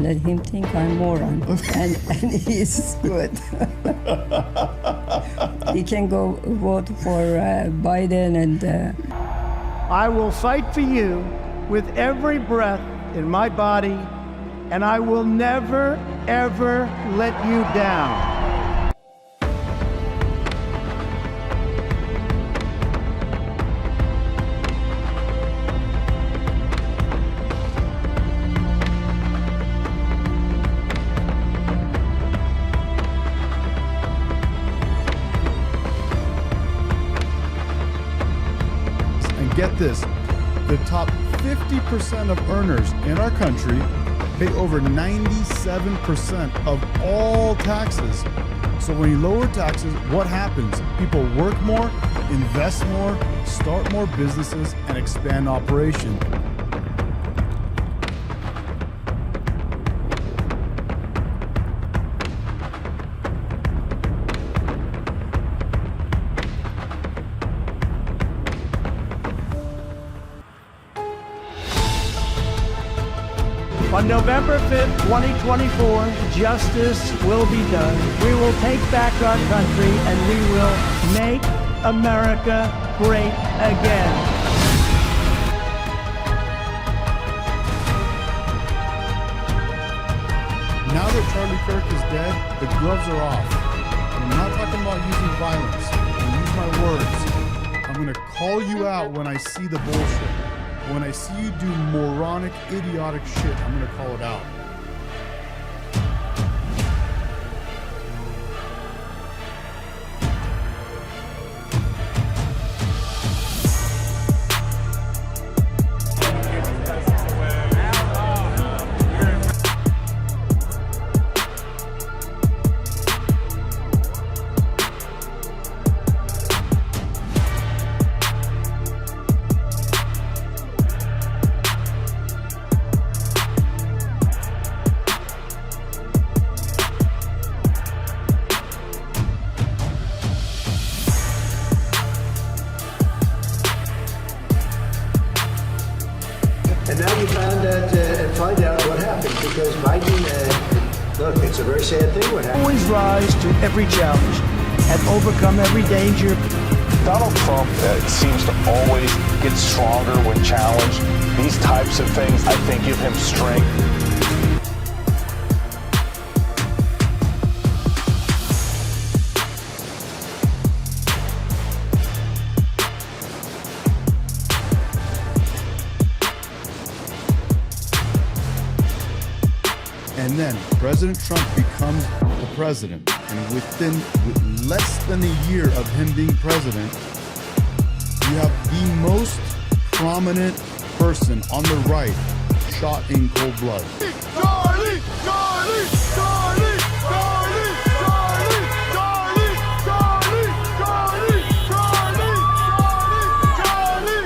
let him think I'm moron, and he's good. He can go vote for Biden and. I will fight for you with every breath in my body, and I will never, ever let you down. Get this, the top 50% of earners in our country pay over 97% of all taxes. So when you lower taxes, what happens? People work more, invest more, start more businesses, and expand operations. On November 5th, 2024, justice will be done. We will take back our country and we will make America great again. Now that Charlie Kirk is dead, the gloves are off. I'm not talking about using violence. I'm going to use my words. I'm going to call you out when I see the bullshit. When I see you do moronic, idiotic shit, I'm going to call it out. And now you find out what happened, because Biden, look, it's a very sad thing what happened. Always rise to every challenge and overcome every danger. Donald Trump seems to always get stronger when challenged. These types of things, I think, give him strength. And then President Trump becomes the president. And with less than a year of him being president, you have the most prominent person on the right shot in cold blood. Charlie! Charlie! Charlie! Charlie! Charlie! Charlie! Charlie! Charlie! Charlie! Charlie!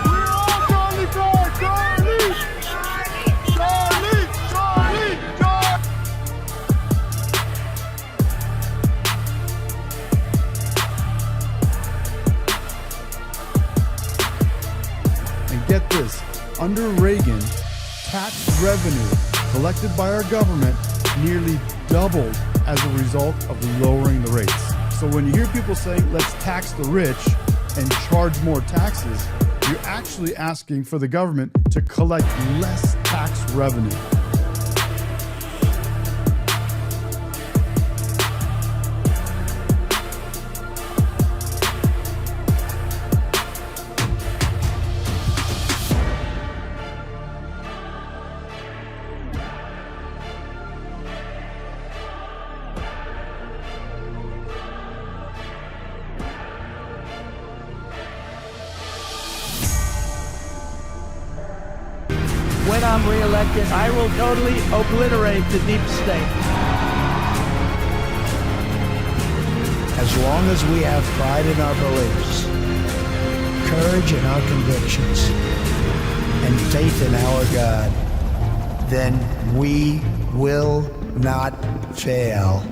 We're all Charlie for Charlie! Charlie! Charlie! Charlie! And get this, under Reagan, tax revenue collected by our government nearly doubled as a result of lowering the rates. So when you hear people saying, let's tax the rich and charge more taxes, you're actually asking for the government to collect less tax revenue. When I'm reelected, I will totally obliterate the deep state. As long as we have pride in our beliefs, courage in our convictions, and faith in our God, then we will not fail.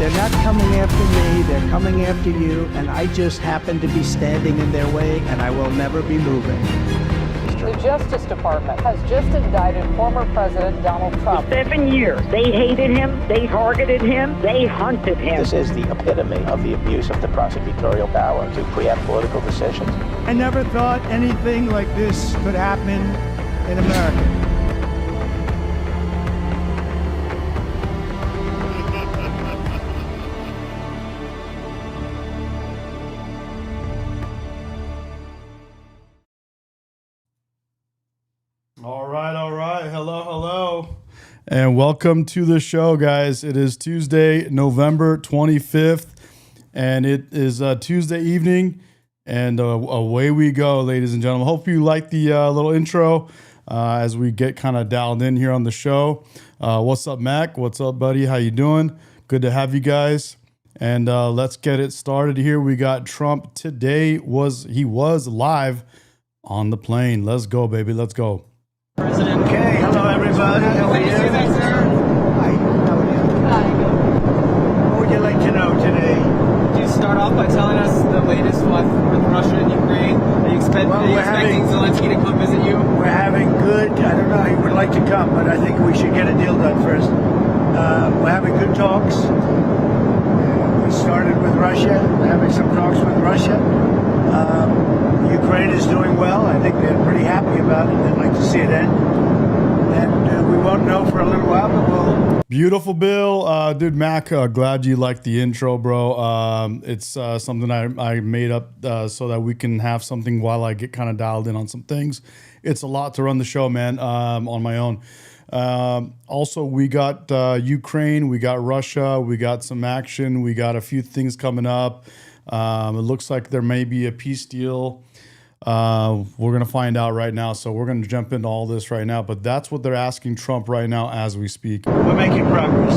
They're not coming after me, they're coming after you, and I just happen to be standing in their way, and I will never be moving. The Justice Department has just indicted former President Donald Trump. 7 years. They hated him, they targeted him, they hunted him. This is the epitome of the abuse of the prosecutorial power to preempt political decisions. I never thought anything like this could happen in America. All right. Hello. And welcome to the show, guys. It is Tuesday, November 25th, and it is Tuesday evening, and away we go, ladies and gentlemen. Hope you like the little intro as we get kind of dialed in here on the show. What's up, Mac? What's up, buddy? How you doing? Good to have you guys. And let's get it started here. We got Trump today. He was live on the plane. Let's go, baby. Let's go. President. Okay, hello everybody. How are you? Hi, how are you? What would you like to know today? Could you start off by telling us the latest with Russia and Ukraine? Are you expecting Zelensky to come visit you? We're having good, I don't know, he would like to come, but I think we should get a deal done first. We're having good talks. We started with Russia, we're having some talks with Russia. Ukraine is doing well. I think they're pretty happy about it. They'd like to see it end. And we won't know for a little while, but we'll... Beautiful, Bill. Dude, Mac, glad you liked the intro, bro. It's something I made up so that we can have something while I get kind of dialed in on some things. It's a lot to run the show, man, on my own. Also, we got Ukraine, we got Russia, we got some action, we got a few things coming up. It looks like there may be a peace deal. We're going to find out right now. So we're going to jump into all this right now. But that's what they're asking Trump right now as we speak. We're making progress.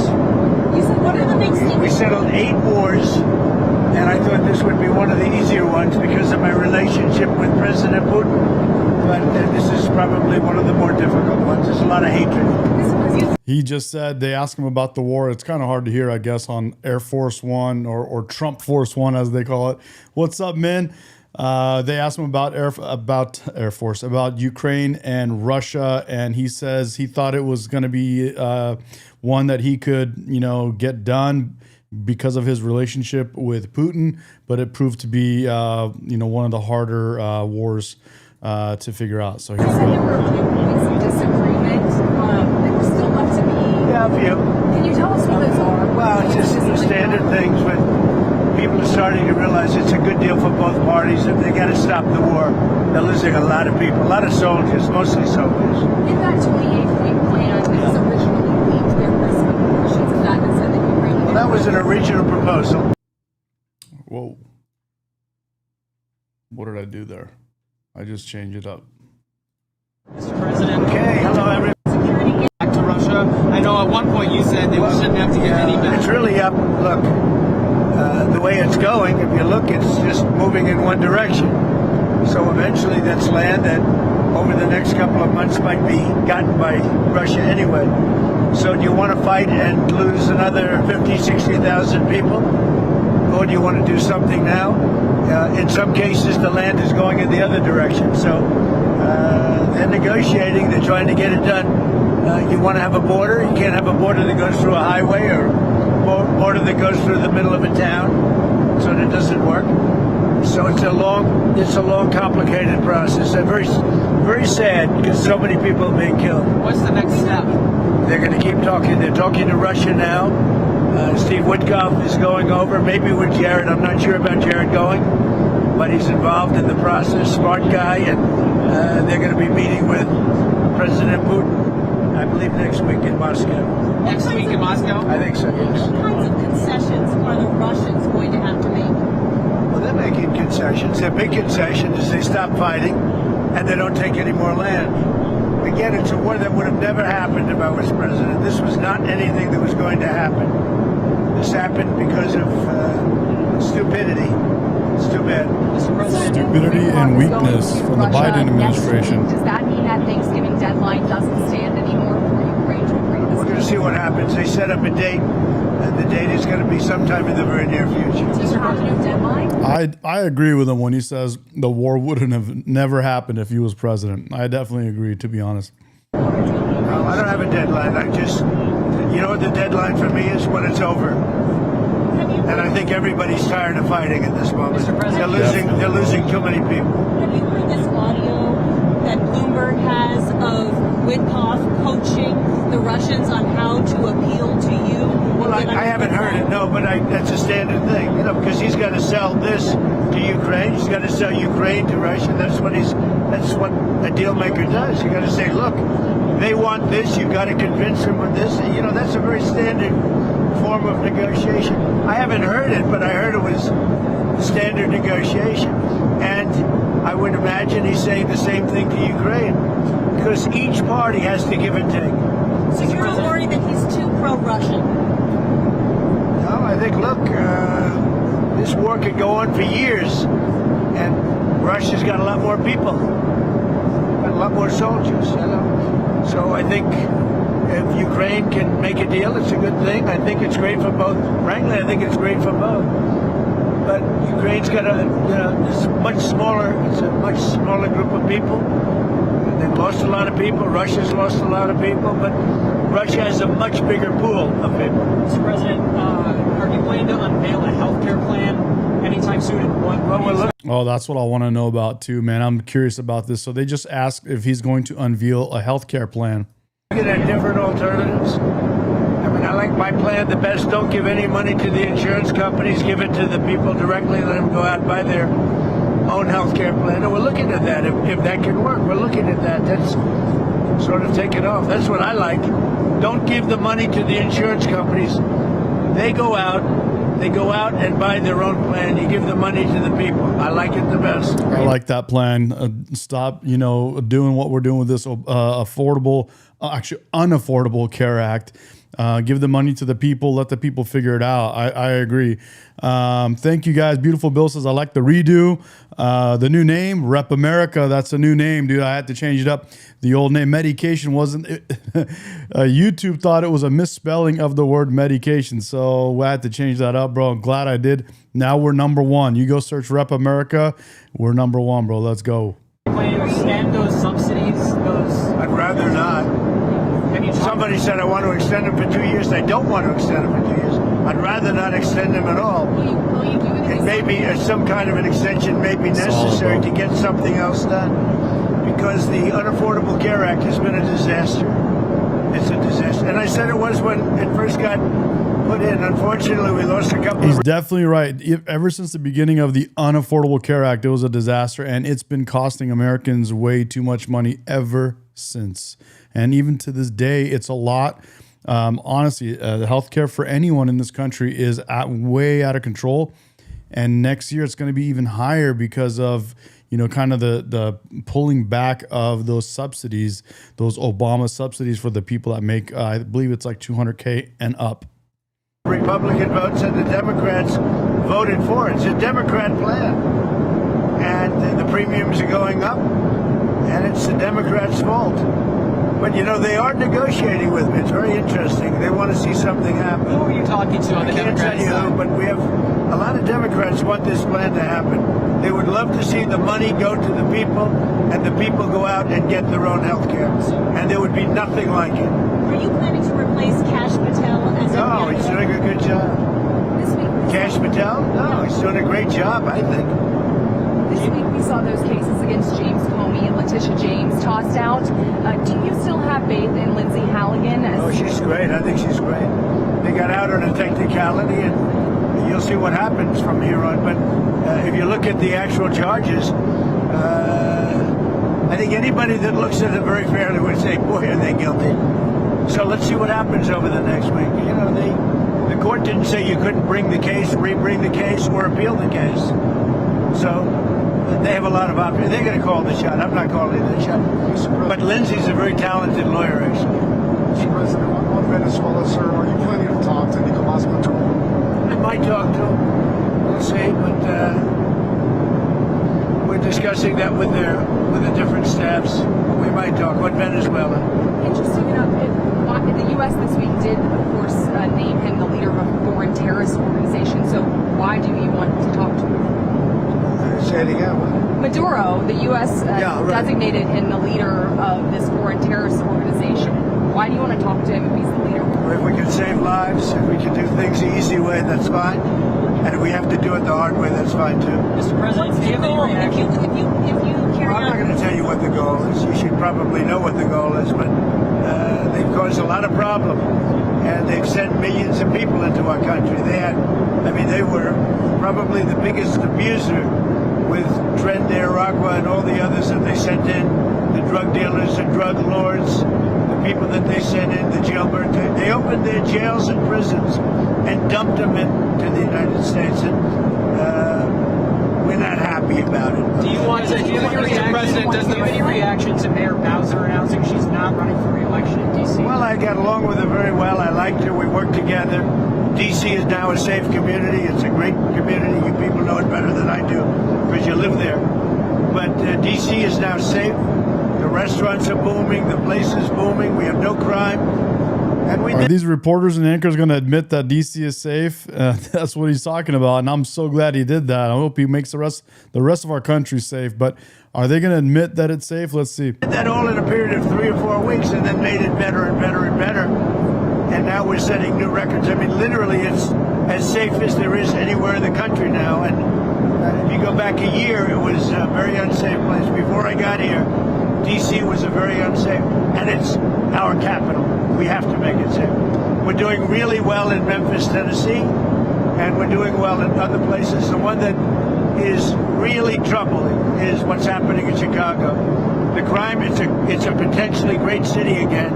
You said, what are the big things? We settled 8 wars, and I thought this would be one of the easier ones because of my relationship with President Putin. But this is probably one of the more difficult ones. There's a lot of hatred. He just said, they asked him about the war. It's kind of hard to hear, I guess, on Air Force One or Trump Force One, as they call it. What's up, men? They asked him about Air Force, about Ukraine and Russia, and he says he thought it was going to be one that he could, get done because of his relationship with Putin, but it proved to be, one of the harder wars to figure out. So here we go. There were a few points of disagreement that were still left to be. Yeah, a few. Can you tell us what those are? Well, it's just the standard things when people are starting to realize it's a good deal for both parties and they got to stop the war. They're losing a lot of people, a lot of soldiers, mostly soldiers. In that 28-point plan that was originally leaked, there were some portions of that that said that Ukraine... Well, that was an original proposal. Whoa. What did I do there? I just changed it up. Mr. President. Okay, hello everyone. Security back to Russia. I know at one point you said they shouldn't have to give any back. It's really up. Look, the way it's going, if you look, it's just moving in one direction. So eventually that's land that over the next couple of months might be gotten by Russia anyway. So do you want to fight and lose another 50, 60,000 people? Or do you want to do something now? In some cases, the land is going in the other direction. So they're negotiating. They're trying to get it done. You want to have a border. You can't have a border that goes through a highway or a border that goes through the middle of a town. So that doesn't work. So it's a long, complicated process. And very, very sad because so many people are being killed. What's the next step? They're going to keep talking. They're talking to Russia now. Steve Witkoff is going over, maybe with Jared. I'm not sure about Jared going, but he's involved in the process. Smart guy, and they're going to be meeting with President Putin, I believe, next week in Moscow. Next week in Moscow? I think so, yes. What kinds of concessions are the Russians going to have to make? Well, they're making concessions. Their big concession is they stop fighting and they don't take any more land. Again, it's a war that would have never happened if I was president. This was not anything that was going to happen. This happened because of stupidity. It's too bad. Stupidity and weakness from the Biden administration. Does that mean that Thanksgiving deadline doesn't stand anymore for Ukraine to agree to this? We're going to see what happens. They set up a date And the date is going to be sometime in the very near future. Does there have no deadline? I agree with him when he says the war wouldn't have never happened if he was president. I definitely agree, to be honest. No, I don't have a deadline. I just, you know what the deadline for me is? When it's over. And I think everybody's tired of fighting at this moment. They're losing too many people. Have you heard this audio that Bloomberg has of Witkoff coaching the Russians on how to appeal to you? Well, I haven't heard it, no, but that's a standard thing, you know, because he's got to sell this to Ukraine. He's got to sell Ukraine to Russia. That's what a deal maker does. You got to say, look, they want this. You got to convince them with this. You know, that's a very standard form of negotiation. I haven't heard it, but I heard it was standard negotiation. And I would imagine he's saying the same thing to Ukraine, because each party has to give and take. So you're worried that he's too pro-Russian? No, I think, look, this war could go on for years, and Russia's got a lot more people, got a lot more soldiers, you know. So I think if Ukraine can make a deal, it's a good thing. I think it's great for both. Frankly, I think it's great for both. But Ukraine's got it's much smaller. It's a much smaller group of people. They've lost a lot of people. Russia's lost a lot of people, but Russia has a much bigger pool of people. Mr. President, are you planning to unveil a healthcare plan anytime soon? Oh, that's what I want to know about too, man. I'm curious about this. So they just asked if he's going to unveil a healthcare plan. Looking at different alternatives. I mean, I like my plan the best. Don't give any money to the insurance companies. Give it to the people directly. Let them go out and buy their own health care plan. And we're looking at that. If that can work, we're looking at that. That's sort of taken off. That's what I like. Don't give the money to the insurance companies. They go out and buy their own plan. You give the money to the people. I like it the best. I like that plan. Stop, doing what we're doing with this unaffordable Care Act. Give the money to the people. Let the people figure it out. I agree. Thank you guys. Beautiful Bill says, I like the redo. The new name, Rep America. That's a new name, dude. I had to change it up. The old name, medication, wasn't. YouTube thought it was a misspelling of the word medication. So I had to change that up, bro. I'm glad I did. Now we're number one. You go search Rep America. We're number one, bro. Let's go. Planning to extend those subsidies? I'd rather not. Somebody said I want to extend them for 2 years. I don't want to extend them for 2 years. I'd rather not extend them at all. Will you do it? It may be some kind of an extension may be necessary to get something else done, because the Unaffordable Care Act has been a disaster. It's a disaster. And I said it was when it first got put in. Unfortunately, we lost a couple He's definitely right. Ever since the beginning of the Unaffordable Care Act, it was a disaster, and it's been costing Americans way too much money ever since. And even to this day, it's a lot. Honestly, the healthcare for anyone in this country is way out of control. And next year, it's going to be even higher because of, kind of the pulling back of those subsidies, those Obama subsidies for the people that make, I believe it's like $200K and up. Republican votes and the Democrats voted for it. It's a Democrat plan. And the premiums are going up, and it's the Democrats' fault. But, they are negotiating with me. It's very interesting. They want to see something happen. Who are you talking to on the Democrats side? I can't tell you, but we have a lot of Democrats want this plan to happen. They would love to see the money go to the people, and the people go out and get their own health care. And there would be nothing like it. Are you planning to replace Kash Patel as a No, he's doing a good job. This week, Kash Patel? No, he's doing a great job, I think. This week we saw those cases against James Comey and Letitia James tossed out. Do you still have faith in Lindsay Halligan? Oh, she's great. I think she's great. They got out on a technicality, and you'll see what happens from here on. But if you look at the actual charges, I think anybody that looks at it very fairly would say, boy, are they guilty. So let's see what happens over the next week. The court didn't say you couldn't bring the case, re-bring the case, or appeal the case. So they have a lot of options. They're going to call the shot. I'm not calling the shot. But Lindsay's a very talented lawyer, actually. Mr. President, on Venezuela, sir, are you planning to talk to Nicolas Maduro? I might talk to him. We'll see, but we're discussing that with the different staffs. We might talk with Venezuela. Interesting enough, the U.S. this week did, of course, name him the leader of a Maduro, the U.S. Designated him the leader of this foreign terrorist organization. Why do you want to talk to him if he's the leader? If we can save lives, if we can do things the easy way, that's fine. And if we have to do it the hard way, that's fine too. Mr. President, do you have any reaction? If you carry I'm not going to tell you what the goal is. You should probably know what the goal is, but they've caused a lot of problems. And they've sent millions of people into our country. They were probably the biggest abuser with Trent Aragua and all the others that they sent in, the drug dealers, the drug lords, the people that they sent in, the jailbird. They opened their jails and prisons and dumped them into the United States. And we're not happy about it. Do you want to, Mr. President, does the any reaction to Mayor Bowser announcing she's not running for re-election in D.C.? Well, I got along with her very well. I liked her. We worked together. D.C. is now a safe community. It's a great community. You people know it better than I do because you live there. But D.C. is now safe. The restaurants are booming. The place is booming. We have no crime. And Are these reporters and anchors going to admit that D.C. is safe? That's what he's talking about, and I'm so glad he did that. I hope he makes the rest of our country safe. But are they going to admit that it's safe? Let's see. Did that all in a period of 3 or 4 weeks, and then made it better and better and better. And now we're setting new records. I mean, literally, it's as safe as there is anywhere in the country now. And if you go back a year, it was a very unsafe place. Before I got here, D.C. was a very unsafe, and it's our capital. We have to make it safe. We're doing really well in Memphis, Tennessee, and we're doing well in other places. The one that is really troubling is what's happening in Chicago. The crime, it's a potentially great city again,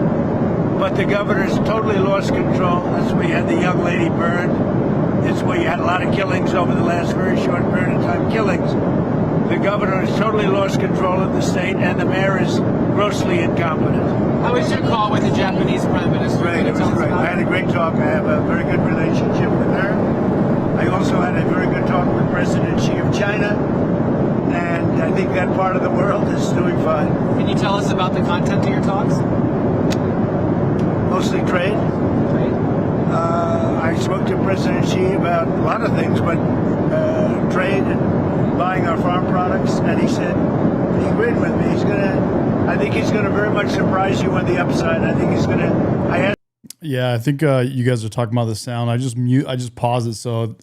but the governor's totally lost control. That's where you had the young lady burned. It's where you had a lot of killings over the last very short period of time. Killings. The governor has totally lost control of the state, and the mayor is grossly incompetent. How was your call with the Japanese Prime Minister? Great, it was great. I had a great talk. I have a very good relationship with her. I also had a very good talk with President Xi of China, and I think that part of the world is doing fine. Can you tell us about the content of your talks? Mostly trade. I spoke to President Xi about a lot of things, but trade and buying our farm products, and he said he agreed with me. I think he's gonna very much surprise you on the upside. I think he's gonna. Yeah, I think you guys are talking about the sound. I just paused it so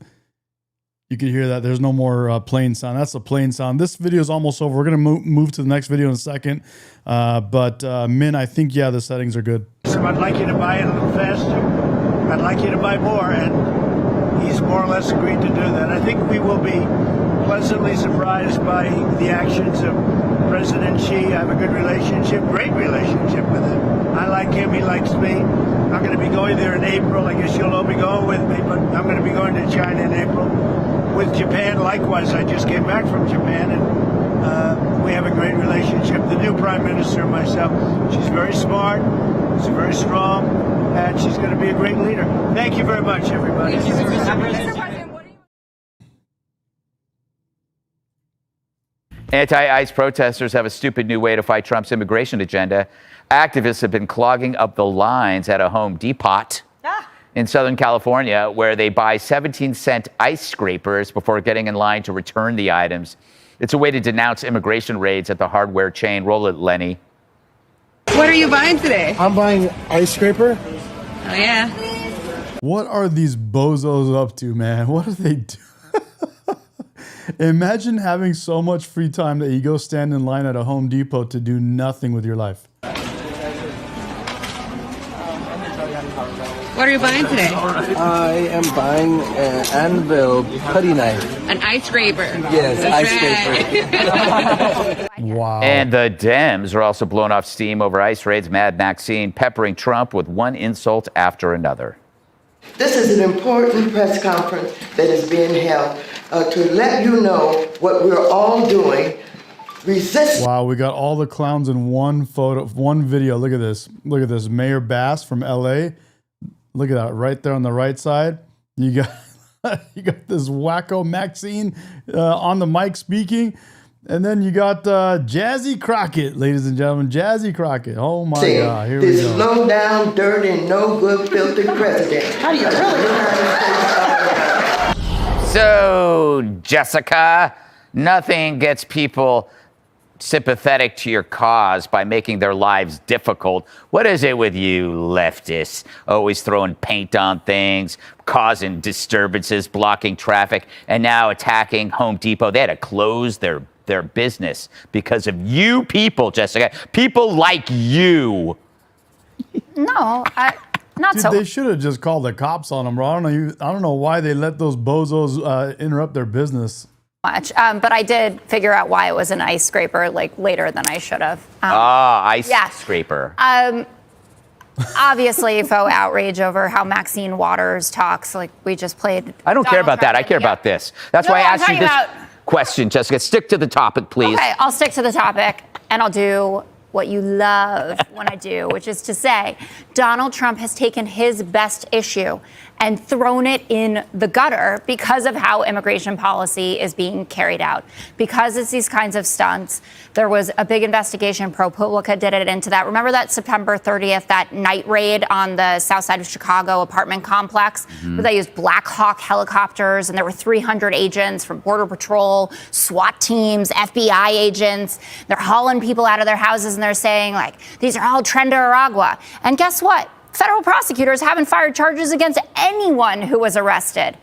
you can hear that. There's no more plane sound. That's a plane sound. This video is almost over. We're gonna move to the next video in a second. But Min, I think the settings are good. So I'd like you to buy it a little faster. I'd like you to buy more, and he's more or less agreed to do that. I think we will be pleasantly surprised by the actions of President Xi. I have a good relationship, great relationship with him. I like him, he likes me. I'm going to be going there in April. I guess you'll all be going with me, but I'm going to be going to China in April. With Japan, likewise, I just came back from Japan, and we have a great relationship. The new Prime Minister and myself, she's very smart, she's very strong, and she's going to be a great leader. Thank you very much, everybody. Thank you, Mr. President. Anti-ICE protesters have a stupid new way to fight Trump's immigration agenda. Activists have been clogging up the lines at a Home Depot in Southern California, where they buy 17-cent ice scrapers before getting in line to return the items. It's a way to denounce immigration raids at the hardware chain. Roll it, Lenny. What are you buying today? I'm buying ice scraper. Oh, yeah. What are these bozos up to, man? What are they doing? Imagine having so much free time that you go stand in line at a Home Depot to do nothing with your life. What are you buying today? I am buying an anvil putty knife. An ice scraper. Yes, ice scraper. Wow. And the Dems are also blowing off steam over ICE raids. Mad Maxine peppering Trump with one insult after another. This is an important press conference that is being held to let you know what we're all doing. Resist. Wow, we got all the clowns in one photo, one video. Look at this. Look at this. Mayor Bass from LA. Look at that right there on the right side. You got this wacko Maxine on the mic speaking. And then you got Jazzy Crockett, ladies and gentlemen. Jazzy Crockett. Oh my God. Here we this go. low down, dirty, no good, filthy president. How do you really? So, Jessica, Nothing gets people sympathetic to your cause by making their lives difficult. What is it with you leftists? Always throwing paint on things, causing disturbances, blocking traffic, and now attacking Home Depot. They had to close their business because of you people, Jessica. People like you. No, not Dude, so. they should have just called the cops on them, bro. I don't know why they let those bozos interrupt their business. Much, but I did figure out why it was an ice scraper like later than I should have. Ice scraper. Obviously, faux outrage over how Maxine Waters talks. Like we just played. I don't care about that. I care about this. That's why I asked you this question, Jessica. Stick to the topic, please. Okay, I'll stick to the topic, and I'll do what you love when I do, which is to say, Donald Trump has taken his best issue and thrown it in the gutter because of how immigration policy is being carried out. Because it's these kinds of stunts, there was a big investigation. ProPublica did it into that. Remember that September 30th, that night raid on the south side of Chicago apartment complex, where they used Black Hawk helicopters, and there were 300 agents from Border Patrol, SWAT teams, FBI agents. They're hauling people out of their houses, and they're saying, like, these are all Tren de Aragua. And guess what? Federal prosecutors haven't fired charges against anyone who was arrested.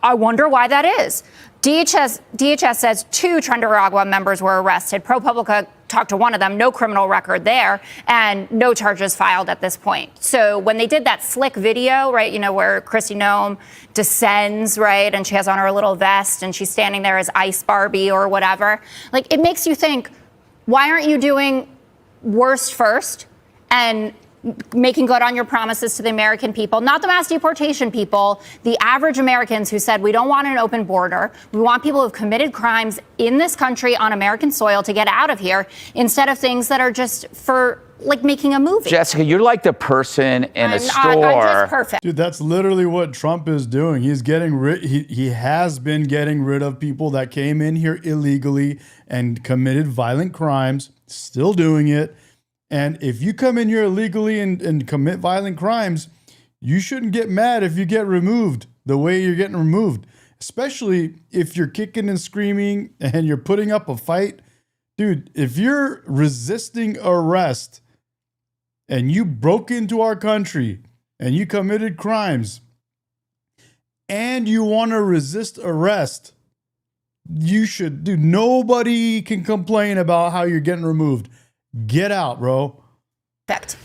I wonder why that is. DHS says 2 Tren de Aragua members were arrested. ProPublica talked to one of them, no criminal record there, and no charges filed at this point. So when they did that slick video, right, you know, where Kristi Noem descends, right, and she has on her little vest and she's standing there as Ice Barbie or whatever, like, it makes you think, why aren't you doing worst first and making good on your promises to the American people, not the mass deportation people, the average Americans who said we don't want an open border. We want people who've committed crimes in this country on American soil to get out of here, instead of things that are just for like making a movie. Jessica, you're like the person in a store. I'm just perfect. Dude, that's literally what Trump is doing. He's getting rid. He has been getting rid of people that came in here illegally and committed violent crimes. Still doing it. And if you come in here illegally and commit violent crimes, you shouldn't get mad if you get removed the way you're getting removed, especially if you're kicking and screaming and you're putting up a fight. Dude, if you're resisting arrest and you broke into our country and you committed crimes and you want to resist arrest, you should, dude, nobody can complain about how you're getting removed. Get out, bro.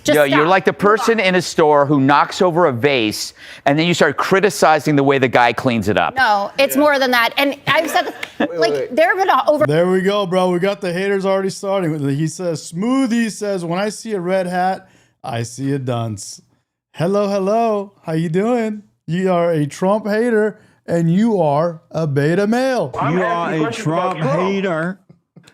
You're like the person in a store who knocks over a vase and then you start criticizing the way the guy cleans it up. No, it's more than that. And I've said, there have been over. There we go, bro. We got the haters already starting. He says, Smoothie says, when I see a red hat, I see a dunce. Hello. How you doing? You are a Trump hater and you are a beta male. You are a Trump hater.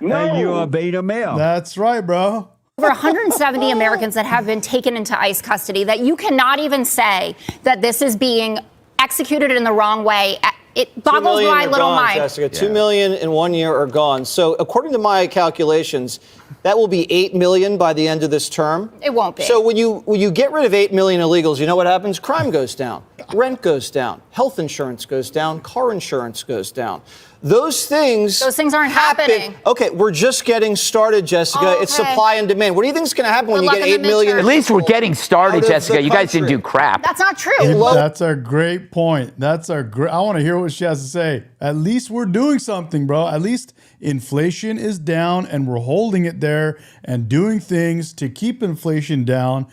No. And you're a beta male. That's right, bro. Over 170 Americans that have been taken into ICE custody, that you cannot even say that this is being executed in the wrong way. It boggles my little mind. Jessica, 2 million in 1 year are gone. So according to my calculations, that will be 8 million by the end of this term. It won't be. So when you get rid of 8 million illegals, you know what happens? Crime goes down, rent goes down, health insurance goes down, car insurance goes down. Those things aren't happening. Okay, we're just getting started, Jessica. It's supply and demand. What do you think is going to happen when you get 8 million? At least we're getting started, Jessica. You guys didn't do crap. That's not true. That's a great point. I want to hear what she has to say. At least we're doing something, bro. At least inflation is down and we're holding it there and doing things to keep inflation down.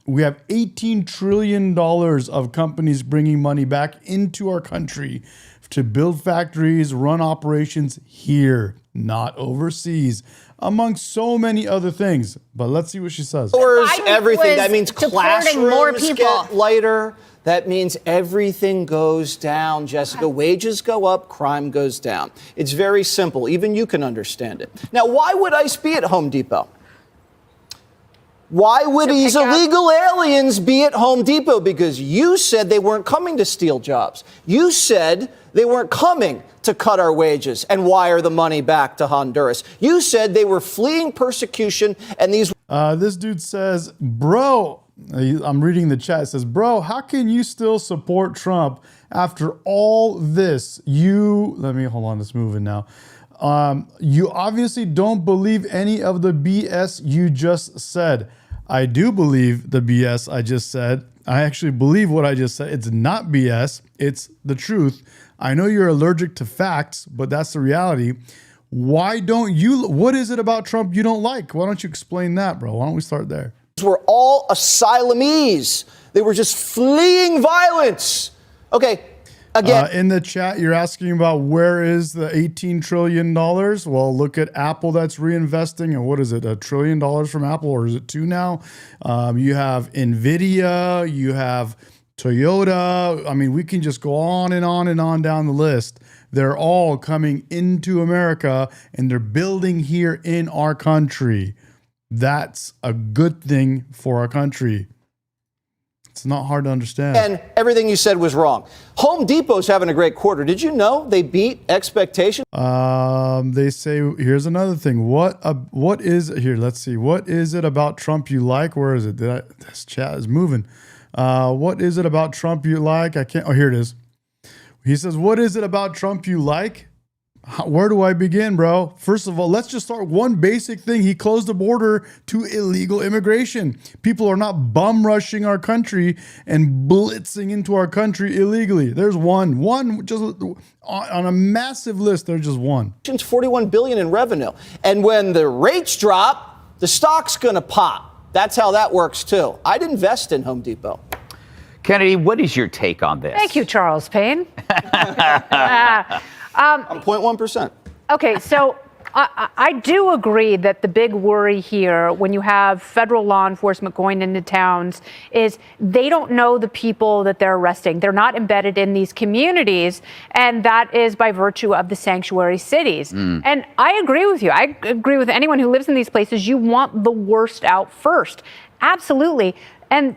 We have $18 trillion of companies bringing money back into our country to build factories, run operations here, not overseas, among so many other things. But let's see what she says. Everything. That means classrooms get lighter. That means everything goes down, Jessica. Wages go up, crime goes down. It's very simple. Even you can understand it. Now, why would ICE be at Home Depot? Why would these illegal aliens be at Home Depot? Because you said they weren't coming to steal jobs. You said they weren't coming to cut our wages and wire the money back to Honduras. You said they were fleeing persecution and these... This dude says, bro, I'm reading the chat. It says, bro, how can you still support Trump after all this? Hold on, it's moving now. You obviously don't believe any of the BS you just said. I do believe the BS I just said. I actually believe what I just said. It's not BS. It's the truth. I know you're allergic to facts, but that's the reality. What is it about Trump you don't like? Why don't you explain that, bro? Why don't we start there? Were all asylees. They were just fleeing violence. Okay, again. In the chat, you're asking about where is the $18 trillion? Well, look at Apple that's reinvesting. And what is it, $1 trillion from Apple? Or is it 2 now? You have NVIDIA. You have Toyota. I mean, we can just go on and on and on down the list. They're all coming into America and they're building here in our country. That's a good thing for our country. It's not hard to understand. And everything you said was wrong. Home Depot's having a great quarter. Did you know they beat expectations? They say, here's another thing. What is it about Trump you like? Where is it? This chat is moving. What is it about Trump you like? Here it is. He says, what is it about Trump you like? Where do I begin, bro? First of all, let's just start one basic thing. He closed the border to illegal immigration. People are not bum rushing our country and blitzing into our country illegally. There's one just on a massive list. There's just one. $41 billion in revenue. And when the rates drop, the stock's going to pop. That's how that works, too. I'd invest in Home Depot. Kennedy, what is your take on this? Thank you, Charles Payne. 0.1%. Okay, so I do agree that the big worry here when you have federal law enforcement going into towns is they don't know the people that they're arresting. They're not embedded in these communities, and that is by virtue of the sanctuary cities. And I agree with you. I agree with anyone who lives in these places. You want the worst out first. Absolutely. And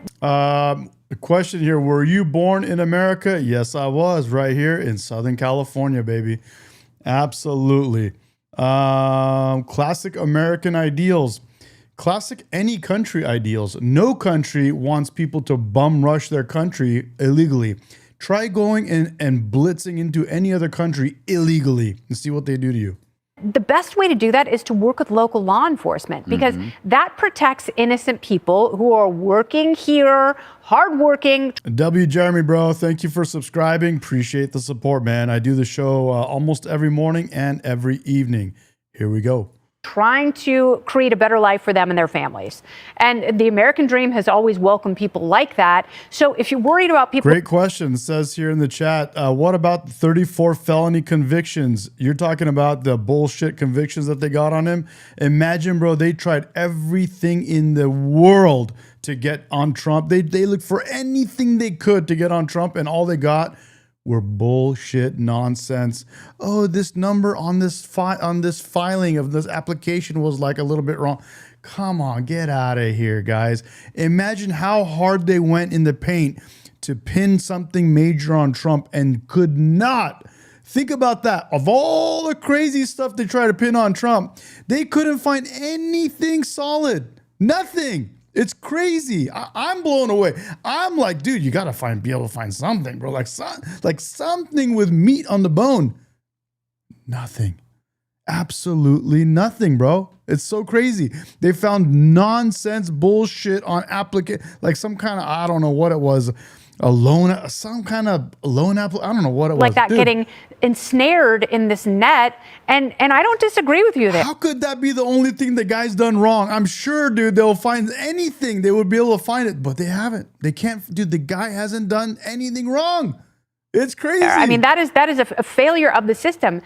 the question here, were you born in America? Yes, I was, right here in Southern California, baby. Absolutely. Classic American ideals. Classic any country ideals. No country wants people to bum rush their country illegally. Try going and blitzing into any other country illegally and see what they do to you. The best way to do that is to work with local law enforcement because that protects innocent people who are working here, hardworking. Jeremy, bro, thank you for subscribing. Appreciate the support, man. I do the show almost every morning and every evening. Here we go. Trying to create a better life for them and their families. And the American dream has always welcomed people like that. So if you're worried about people... Great question. It says here in the chat, what about the 34 felony convictions? You're talking about the bullshit convictions that they got on him? Imagine, bro, they tried everything in the world to get on Trump. They looked for anything they could to get on Trump, and all they got were bullshit nonsense. Oh, this number on this filing of this application was like a little bit wrong. Come on, get out of here, guys. Imagine how hard they went in the paint to pin something major on Trump and could not. Think about that. Of all the crazy stuff they tried to pin on Trump, they couldn't find anything solid. Nothing. It's crazy. I'm blown away. I'm like, dude, you gotta be able to find something, bro. Like something with meat on the bone. Nothing. Absolutely nothing, bro. It's so crazy. They found nonsense bullshit on like some kind of, I don't know what it was, some kind of loan app. I don't know what it was. Like that, dude. Getting ensnared in this net. And I don't disagree with you there. How could that be the only thing the guy's done wrong? I'm sure, dude, they'll find anything. They would be able to find it, but they haven't. They can't, dude, the guy hasn't done anything wrong. It's crazy. I mean, that is a failure of the system.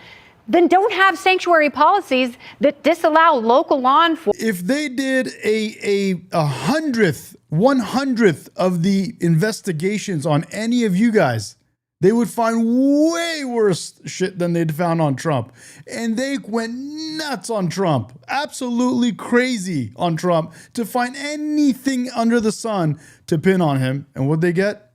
Then don't have sanctuary policies that disallow local law enforcement. If they did a 100th of the investigations on any of you guys, they would find way worse shit than they'd found on Trump. And they went nuts on Trump. Absolutely crazy on Trump to find anything under the sun to pin on him. And what'd they get?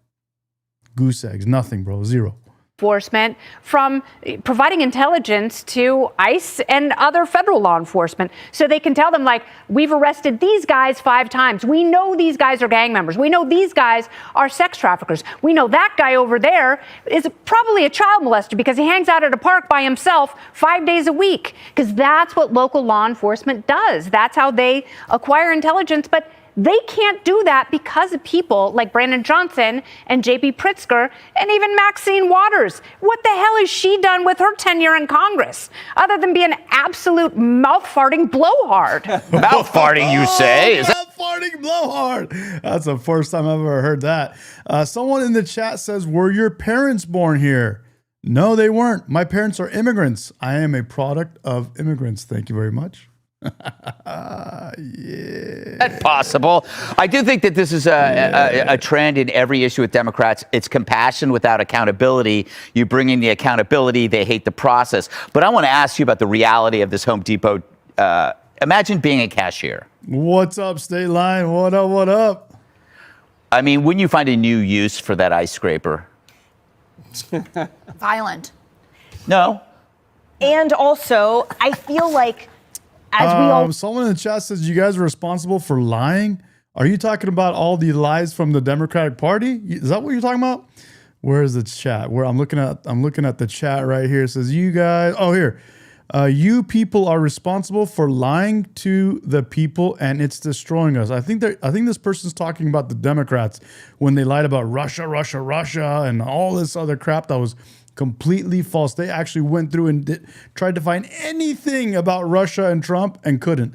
Goose eggs. Nothing, bro. Zero. enforcement from providing intelligence to ICE and other federal law enforcement so they can tell them, like, we've arrested these guys 5 times. We know these guys are gang members. We know these guys are sex traffickers. We know that guy over there is probably a child molester because he hangs out at a park by himself 5 days a week, because that's what local law enforcement does. That's how they acquire intelligence. But they can't do that because of people like Brandon Johnson and J.B. Pritzker and even Maxine Waters. What the hell has she done with her tenure in Congress other than be an absolute mouth-farting blowhard? Mouth-farting, you say? Mouth-farting blowhard. That's the first time I've ever heard that. Someone in the chat says, were your parents born here? No, they weren't. My parents are immigrants. I am a product of immigrants. Thank you very much. Yeah. That's possible. I do think that this is a trend in every issue with Democrats. It's compassion without accountability. You bring in the accountability, they hate the process. But I want to ask you about the reality of this Home Depot. Imagine being a cashier. What's up, State Line? What up, what up? I mean, wouldn't you find a new use for that ice scraper? Violent. No. And also, I feel like someone in the chat says you guys are responsible for lying. Are you talking about all the lies from the Democratic Party? Is that what you're talking about? Where is the chat? Where I'm looking at the chat right here. It says you guys. Oh, here. You people are responsible for lying to the people, and it's destroying us. I think this person's talking about the Democrats when they lied about Russia, and all this other crap that was completely false. They actually went through and tried to find anything about Russia and Trump and couldn't.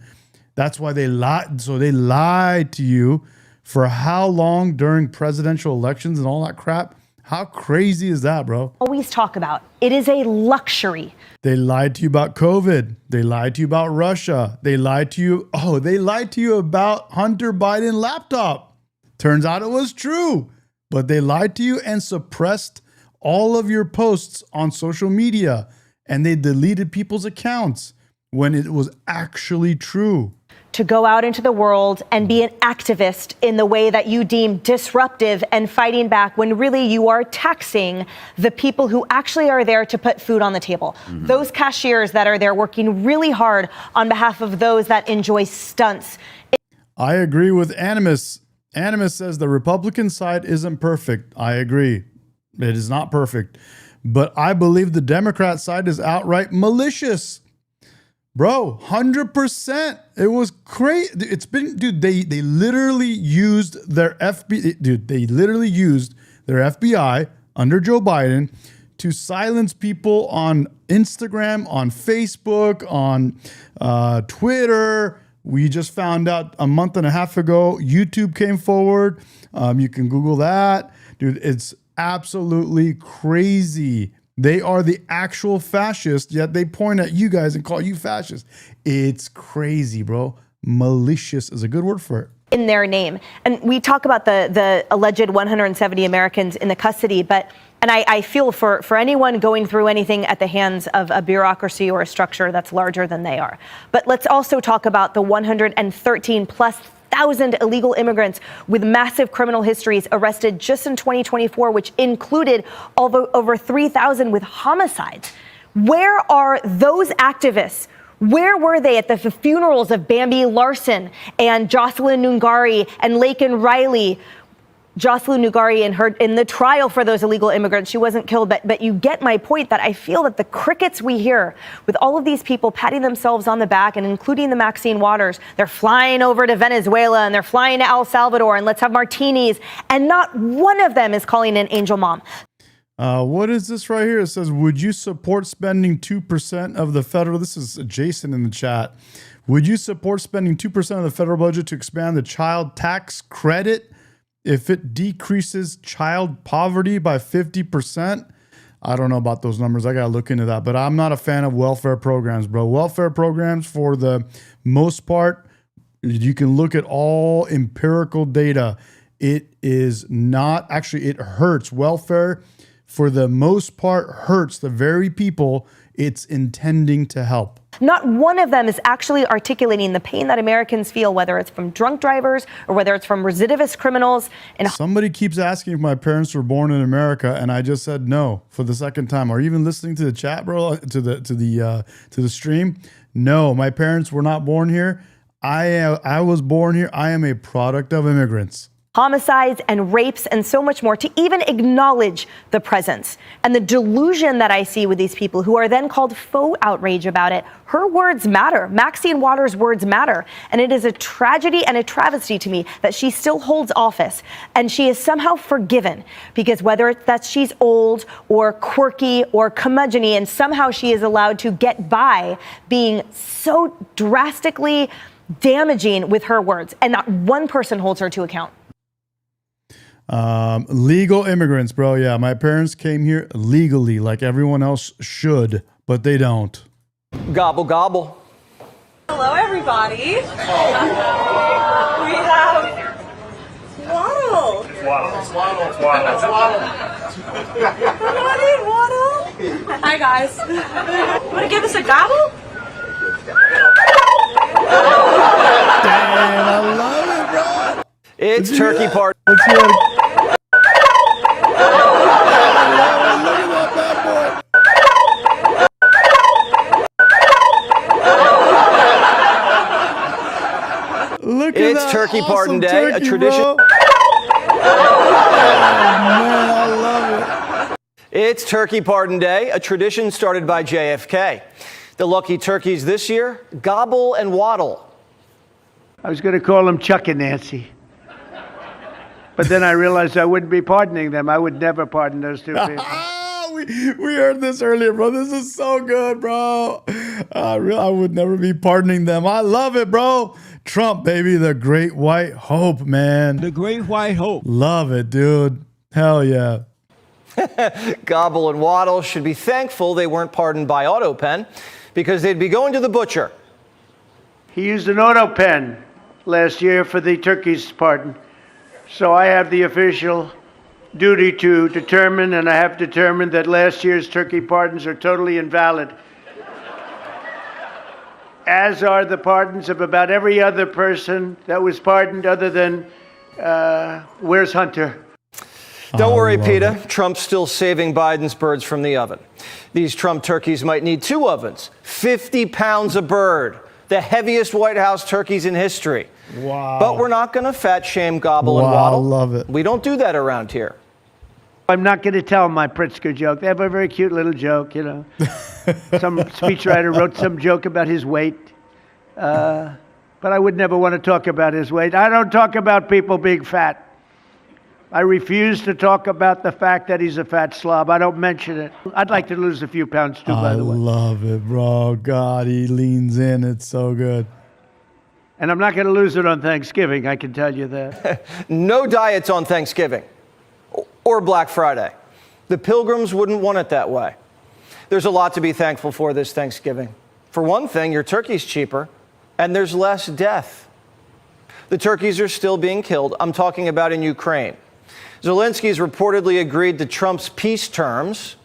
That's why they lied. So they lied to you for how long during presidential elections and all that crap? How crazy is that, bro? Always talk about. It is a luxury. They lied to you about COVID. They lied to you about Russia. They lied to you. Oh, they lied to you about Hunter Biden laptop. Turns out it was true, but they lied to you and suppressed all of your posts on social media, and they deleted people's accounts when it was actually true. To go out into the world and be an activist in the way that you deem disruptive and fighting back, when really you are taxing the people who actually are there to put food on the table. Mm-hmm. Those cashiers that are there working really hard on behalf of those that enjoy stunts. I agree with Animus. Animus says the Republican side isn't perfect. I agree. It is not perfect. But I believe the Democrat side is outright malicious. Bro, 100%. It was crazy. It's been, dude, they literally used their FBI under Joe Biden to silence people on Instagram, on Facebook, on Twitter. We just found out a month and a half ago, YouTube came forward. You can Google that. Dude, it's absolutely crazy. They are the actual fascists, yet they point at you guys and call you fascists. It's crazy, bro. Malicious is a good word for it. In their name. And we talk about the alleged 170 Americans in the custody, and I feel for anyone going through anything at the hands of a bureaucracy or a structure that's larger than they are. But let's also talk about the 113 plus thousand illegal immigrants with massive criminal histories arrested just in 2024, which included over 3,000 with homicides. Where are those activists? Where were they at the funerals of Bambi Larson and Jocelyn Nungari and Laken Riley? Jocelyn Nungari in the trial for those illegal immigrants, she wasn't killed, but you get my point that I feel that the crickets we hear with all of these people patting themselves on the back, and including the Maxine Waters, they're flying over to Venezuela and they're flying to El Salvador and let's have martinis, and not one of them is calling an angel mom. What is this right here? It says, would you support spending 2% of the federal, this is Jason in the chat. Would you support spending 2% of the federal budget to expand the child tax credit if it decreases child poverty by 50%? I don't know about those numbers. I got to look into that. But I'm not a fan of welfare programs, bro. Welfare programs, for the most part, you can look at all empirical data. It is not, actually, it hurts. Welfare for the most part, hurts the very people it's intending to help. Not one of them is actually articulating the pain that Americans feel, whether it's from drunk drivers or whether it's from recidivist criminals. And somebody keeps asking if my parents were born in America, and I just said no for the second time. Are you even listening to the chat, bro? To the stream? No, my parents were not born here. I was born here. I am a product of immigrants. Homicides and rapes and so much more, to even acknowledge the presence. And the delusion that I see with these people who are then called faux outrage about it. Her words matter. Maxine Waters' words matter. And it is a tragedy and a travesty to me that she still holds office and she is somehow forgiven, because whether it's that she's old or quirky or curmudgeon-y, and somehow she is allowed to get by being so drastically damaging with her words, and not one person holds her to account. Legal immigrants, bro. Yeah, my parents came here legally like everyone else should, but they don't. Gobble, gobble. Hello, everybody. We have Waddle. Waddle. Hi, guys. Want to give us a gobble? Damn, I love it, bro. It's turkey party. Let's hear it. Look at it's that Turkey awesome Pardon Day, turkey, a tradition. Bro. Oh, man, I love it. It's Turkey Pardon Day, a tradition started by JFK. The lucky turkeys this year, gobble and waddle. I was going to call them Chuck and Nancy. But then I realized I wouldn't be pardoning them. I would never pardon those two people. We heard this earlier, bro. This is so good, bro. I would never be pardoning them. I love it, bro. Trump, baby, the great white hope, man. The great white hope. Love it, dude. Hell yeah. Gobble and waddle should be thankful they weren't pardoned by AutoPen, because they'd be going to the butcher. He used an auto pen last year for the turkey's pardon. So I have the official duty to determine, and I have determined that last year's turkey pardons are totally invalid, as are the pardons of about every other person that was pardoned other than where's Hunter? Don't worry, PETA. Trump's still saving Biden's birds from the oven. These Trump turkeys might need 2 ovens, 50 pounds a bird, the heaviest White House turkeys in history. Wow. But we're not going to fat shame Gobble and Waddle. I love it. We don't do that around here. I'm not going to tell my Pritzker joke. They have a very cute little joke, you know. Some speechwriter wrote some joke about his weight. But I would never want to talk about his weight. I don't talk about people being fat. I refuse to talk about the fact that he's a fat slob. I don't mention it. I'd like to lose a few pounds too, by the way. I love it, bro. God, he leans in. It's so good. And I'm not going to lose it on Thanksgiving, I can tell you that. No diets on Thanksgiving or Black Friday. The Pilgrims wouldn't want it that way. There's a lot to be thankful for this Thanksgiving. For one thing, your turkey's cheaper, and there's less death. The turkeys are still being killed. I'm talking about in Ukraine. Zelensky's reportedly agreed to Trump's peace terms.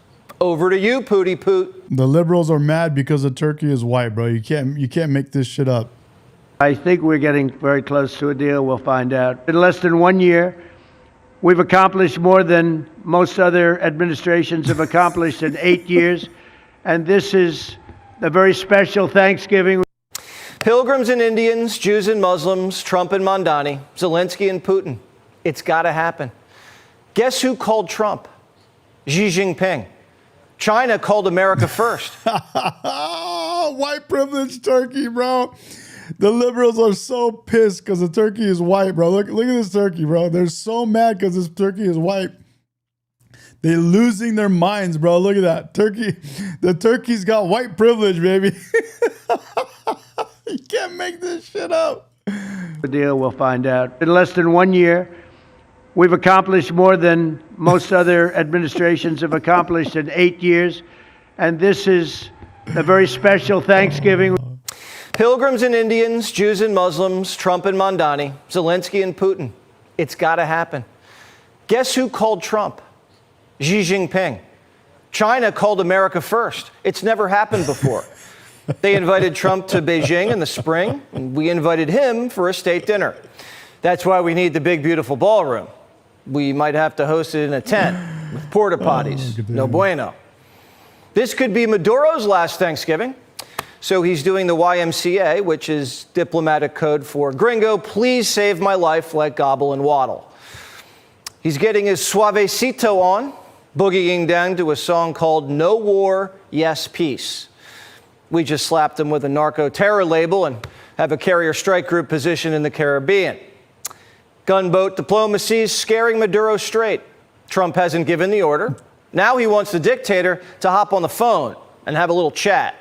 Over to you, Pooty Poot. The liberals are mad because the turkey is white, bro. You can't make this shit up. I think we're getting very close to a deal. We'll find out. In less than 1 year, we've accomplished more than most other administrations have accomplished in 8 years. And this is a very special Thanksgiving. Pilgrims and Indians, Jews and Muslims, Trump and Mondani, Zelensky and Putin. It's got to happen. Guess who called Trump? Xi Jinping. China called America first. White privilege turkey, bro. The liberals are so pissed because the turkey is white, bro. Look at this turkey, bro. They're so mad because this turkey is white. They're losing their minds, bro. Look at that. Turkey. The turkey's got white privilege, baby. You can't make this shit up. The deal, we'll find out. In less than 1 year, we've accomplished more than most other administrations have accomplished in 8 years. And this is a very special Thanksgiving. Pilgrims and Indians, Jews and Muslims, Trump and Mondani, Zelensky and Putin. It's got to happen. Guess who called Trump? Xi Jinping. China called America first. It's never happened before. They invited Trump to Beijing in the spring, and we invited him for a state dinner. That's why we need the big, beautiful ballroom. We might have to host it in a tent with porta potties. No bueno. This could be Maduro's last Thanksgiving. So he's doing the YMCA, which is diplomatic code for gringo, please save my life like gobble and waddle. He's getting his suavecito on, boogieing down to a song called No War, Yes Peace. We just slapped him with a narco-terror label and have a carrier strike group position in the Caribbean. Gunboat diplomacy is scaring Maduro straight. Trump hasn't given the order. Now he wants the dictator to hop on the phone and have a little chat.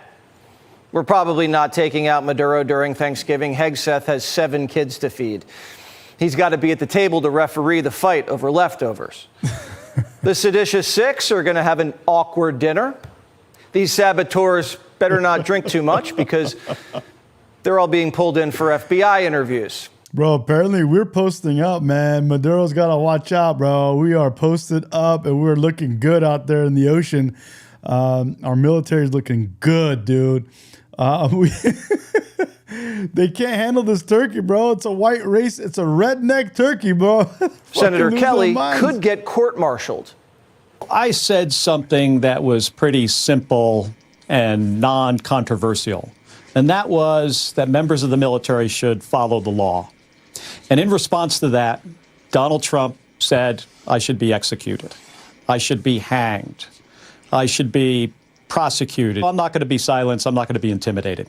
We're probably not taking out Maduro during Thanksgiving. Hegseth has 7 kids to feed. He's got to be at the table to referee the fight over leftovers. The seditious 6 are going to have an awkward dinner. These saboteurs better not drink too much because they're all being pulled in for FBI interviews. Bro, apparently we're posting up, man. Maduro's got to watch out, bro. We are posted up and we're looking good out there in the ocean. Our military is looking good, dude. They can't handle this turkey, bro. It's a white race. It's a redneck turkey, bro. Senator Kelly could get court-martialed. I said something that was pretty simple and non-controversial, and that was that members of the military should follow the law. And in response to that, Donald Trump said, I should be executed. I should be hanged. I should be prosecuted. I'm not going to be silenced. I'm not going to be intimidated.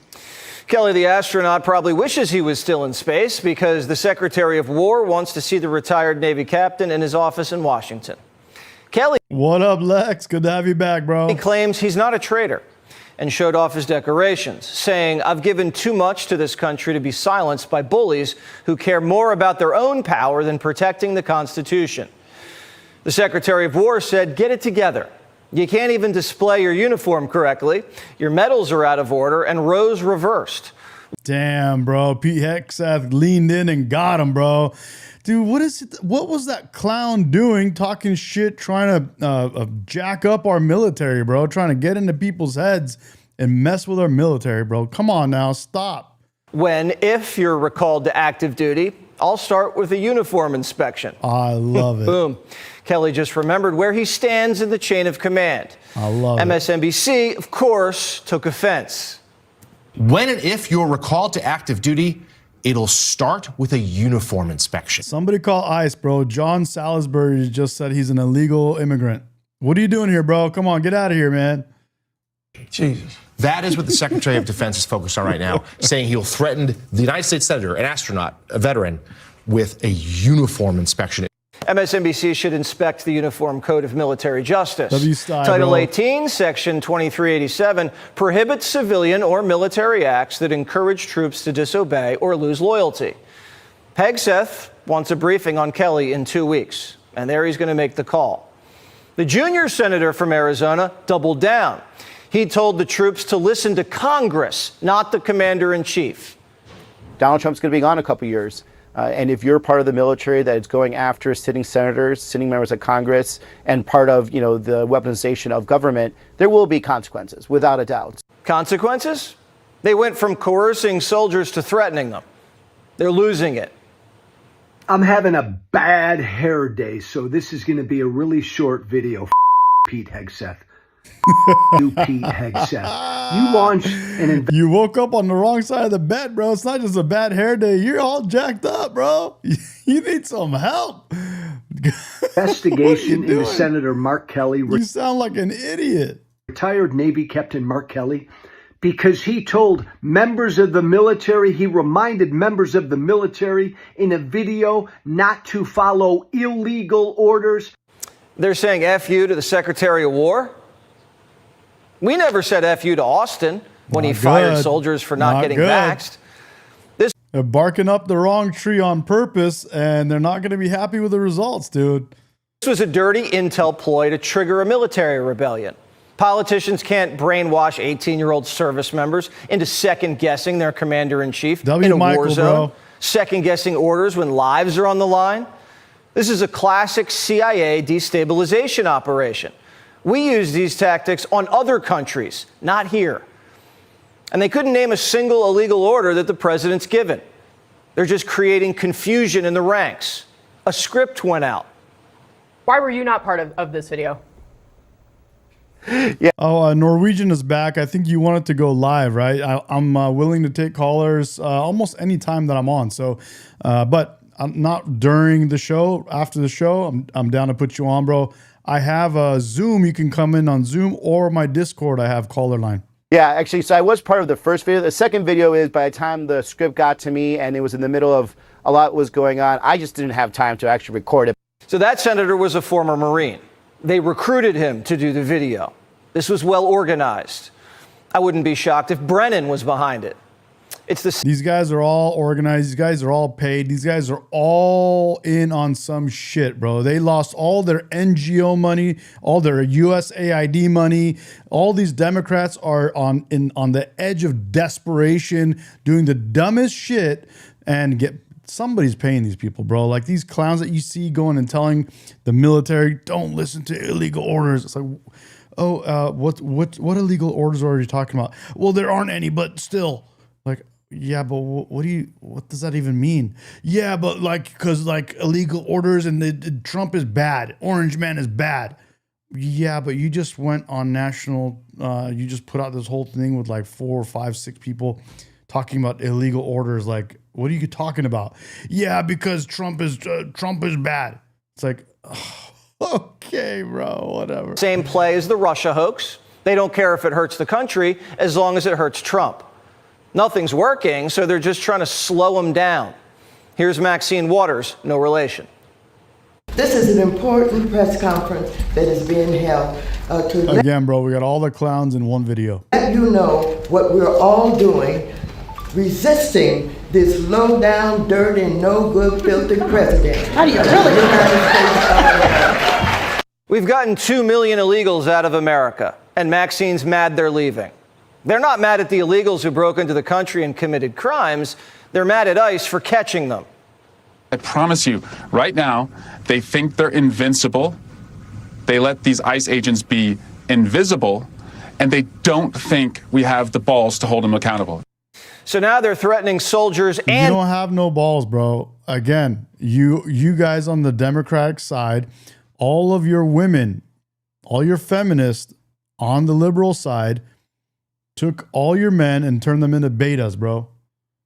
Kelly, the astronaut, probably wishes he was still in space because the Secretary of War wants to see the retired Navy captain in his office in Washington. Kelly. What up, Lex? Good to have you back, bro. He claims he's not a traitor and showed off his decorations, saying, I've given too much to this country to be silenced by bullies who care more about their own power than protecting the Constitution. The Secretary of War said, get it together. You can't even display your uniform correctly. Your medals are out of order and rows reversed. Damn, bro. Pete Hegseth leaned in and got him, bro. Dude, what was that clown doing, talking shit, trying to jack up our military, bro, trying to get into people's heads and mess with our military, bro? Come on now, stop. If you're recalled to active duty, I'll start with a uniform inspection. I love it. Boom. Kelly just remembered where he stands in the chain of command. I love it. MSNBC, of course, took offense. When and if you're recalled to active duty, it'll start with a uniform inspection. Somebody call ICE, bro. John Salisbury just said he's an illegal immigrant. What are you doing here, bro? Come on, get out of here, man. Jesus. That is what the Secretary of Defense is focused on right now, saying he'll threaten the United States Senator, an astronaut, a veteran, with a uniform inspection. MSNBC should inspect the Uniform Code of Military Justice. Title 18, Section 2387, prohibits civilian or military acts that encourage troops to disobey or lose loyalty. Hegseth wants a briefing on Kelly in 2 weeks, and there he's going to make the call. The junior senator from Arizona doubled down. He told the troops to listen to Congress, not the commander-in-chief. Donald Trump's going to be gone a couple years. And if you're part of the military that is going after sitting senators, sitting members of Congress, and part of, the weaponization of government, there will be consequences, without a doubt. Consequences? They went from coercing soldiers to threatening them. They're losing it. I'm having a bad hair day, so this is going to be a really short video. Pete Hegseth. You, Pete Hegseth. You launched an You woke up on the wrong side of the bed, bro. It's not just a bad hair day. You're all jacked up, bro. You need some help. Investigation into Senator Mark Kelly. You sound like an idiot. Retired Navy Captain Mark Kelly, because he told members of the military, he reminded members of the military in a video not to follow illegal orders. They're saying F you to the Secretary of War? We never said F you to Austin when he fired soldiers for not getting vaxxed. They're barking up the wrong tree on purpose, and they're not going to be happy with the results, dude. This was a dirty intel ploy to trigger a military rebellion. Politicians can't brainwash 18-year-old service members into second-guessing their commander-in-chief in a war zone, second-guessing orders when lives are on the line. This is a classic CIA destabilization operation. We use these tactics on other countries, not here. And they couldn't name a single illegal order that the president's given. They're just creating confusion in the ranks. A script went out. Why were you not part of this video? Yeah. Oh, Norwegian is back. I think you wanted to go live, right? I'm willing to take callers almost any time that I'm on. So, but I'm not during the show. After the show, I'm down to put you on, bro. I have a Zoom. You can come in on Zoom or my Discord. I have caller line. Yeah, actually, so I was part of the first video. The second video is by the time the script got to me and it was in the middle of a lot was going on, I just didn't have time to actually record it. So that senator was a former Marine. They recruited him to do the video. This was well organized. I wouldn't be shocked if Brennan was behind it. These guys are all organized. These guys are all paid. These guys are all in on some shit, bro. They lost all their NGO money, all their USAID money. All these Democrats are on the edge of desperation, doing the dumbest shit, and somebody's paying these people, bro. Like these clowns that you see going and telling the military, don't listen to illegal orders. It's like, what illegal orders are you talking about? Well, there aren't any, but still. Like, yeah, but what does that even mean? Yeah, but because illegal orders and Trump is bad. Orange man is bad. Yeah, but you just went on national, you just put out this whole thing with like 4, 5, 6 people talking about illegal orders. Like, what are you talking about? Yeah, because Trump is bad. It's like, okay, bro, whatever. Same play as the Russia hoax. They don't care if it hurts the country as long as it hurts Trump. Nothing's working, so they're just trying to slow him down. Here's Maxine Waters, no relation. This is an important press conference that is being held Again, bro, we got all the clowns in one video. Let you know what we're all doing, resisting this low down, dirty, no good, filthy president. How do you really? We've gotten 2 million illegals out of America, and Maxine's mad they're leaving. They're not mad at the illegals who broke into the country and committed crimes. They're mad at ICE for catching them. I promise you, right now, they think they're invincible. They let these ICE agents be invisible, and they don't think we have the balls to hold them accountable. So now they're threatening soldiers and... You don't have no balls, bro. Again, you guys on the Democratic side, all of your women, all your feminists on the liberal side took all your men and turned them into betas, bro.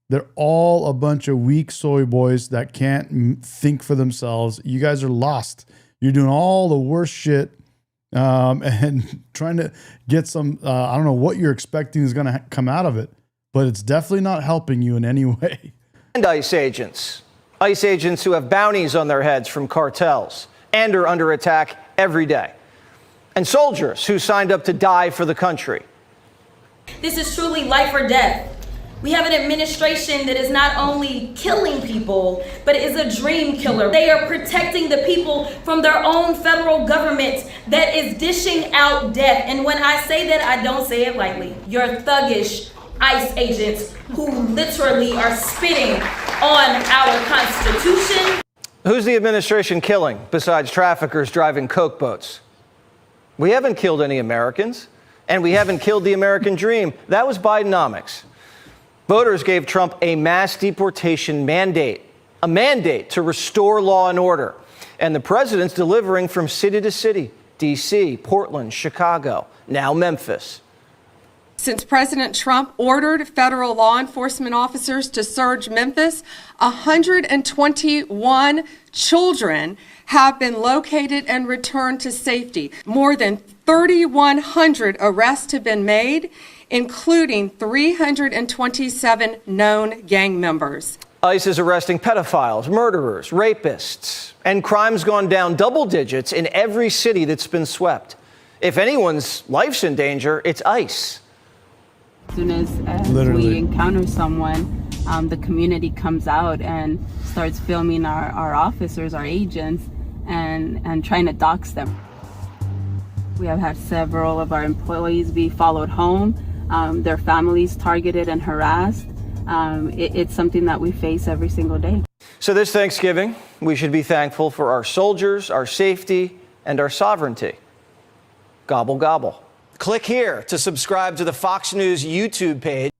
They're all a bunch of weak soy boys that can't think for themselves. You guys are lost. You're doing all the worst shit and trying to get some, I don't know what you're expecting is going to come out of it, but it's definitely not helping you in any way. And ICE agents who have bounties on their heads from cartels and are under attack every day. And soldiers who signed up to die for the country. This is truly life or death. We have an administration that is not only killing people, but is a dream killer. They are protecting the people from their own federal government that is dishing out death. And when I say that, I don't say it lightly. Your thuggish ICE agents who literally are spitting on our Constitution. Who's the administration killing besides traffickers driving Coke boats? We haven't killed any Americans. And we haven't killed the American dream. That was Bidenomics. Voters gave Trump a mass deportation mandate, a mandate to restore law and order. And the president's delivering from city to city, D.C., Portland, Chicago, now Memphis. Since President Trump ordered federal law enforcement officers to search Memphis, 121 children have been located and returned to safety. More than 3,100 arrests have been made, including 327 known gang members. ICE is arresting pedophiles, murderers, rapists, and crime's gone down double digits in every city that's been swept. If anyone's life's in danger, it's ICE. As soon as we encounter someone, the community comes out and starts filming our officers, our agents, and trying to dox them. We have had several of our employees be followed home, their families targeted and harassed. It's something that we face every single day. So this Thanksgiving, we should be thankful for our soldiers, our safety, and our sovereignty. Gobble, gobble. Click here to subscribe to the Fox News YouTube page.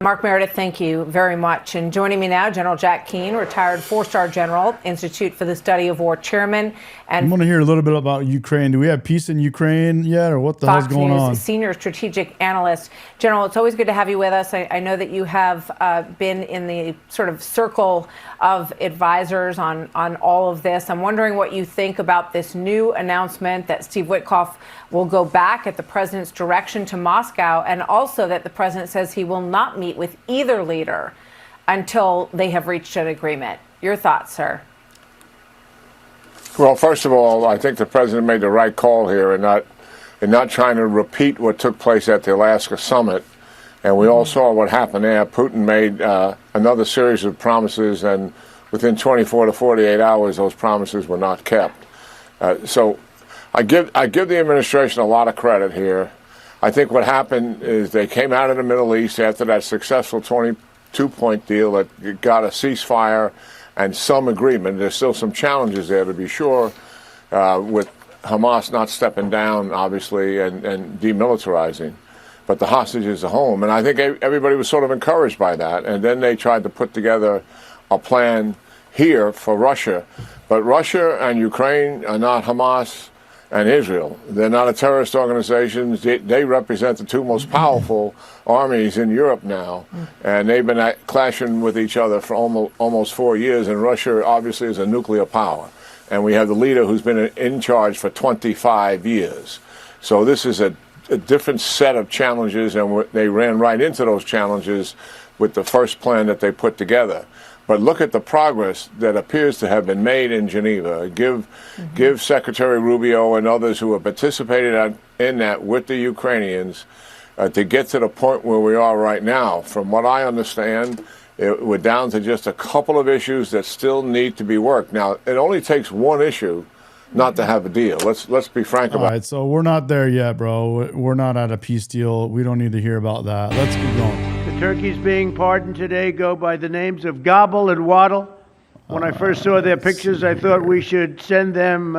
Mark Meredith, thank you very much. And joining me now, General Jack Keane, retired four-star general, Institute for the Study of War chairman. And I want to hear a little bit about Ukraine. Do we have peace in Ukraine yet, or what the hell's going on? Senior strategic analyst. General, it's always good to have you with us. I know that you have been in the sort of circle of advisors on all of this. I'm wondering what you think about this new announcement that Steve Witkoff will go back at the president's direction to Moscow, and also that the president says he will not meet with either leader until they have reached an agreement. Your thoughts, sir? Well, first of all, I think the president made the right call here in not trying to repeat what took place at the Alaska summit. And we all saw what happened there. Putin made another series of promises, and within 24 to 48 hours, those promises were not kept. So I give the administration a lot of credit here. I think what happened is they came out of the Middle East after that successful 22-point deal that got a ceasefire and some agreement. There's still some challenges there, to be sure, with Hamas not stepping down, obviously, and demilitarizing. But the hostages are home. And I think everybody was sort of encouraged by that. And then they tried to put together a plan here for Russia. But Russia and Ukraine are not Hamas and Israel. They're not a terrorist organization. They represent the two most powerful armies in Europe now, and they've been clashing with each other for almost 4 years, and Russia obviously is a nuclear power. And we have the leader who's been in charge for 25 years. So this is a different set of challenges, and they ran right into those challenges with the first plan that they put together. But look at the progress that appears to have been made in Geneva. Give Secretary Rubio and others who have participated in that with the Ukrainians to get to the point where we are right now. From what I understand, we're down to just a couple of issues that still need to be worked. Now, it only takes one issue not to have a deal. Let's be frank about it. All right, so we're not there yet, bro. We're not at a peace deal. We don't need to hear about that. Let's keep going. The turkeys being pardoned today go by the names of Gobble and Waddle. When I first saw their pictures, I thought we should send them,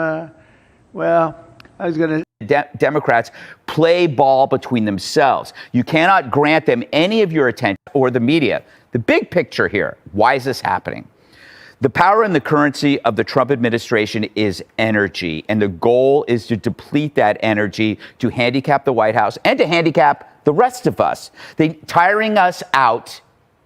Democrats play ball between themselves. You cannot grant them any of your attention or the media. The big picture here, why is this happening? The power and the currency of the Trump administration is energy, and the goal is to deplete that energy to handicap the White House and to handicap the rest of us. Tiring us out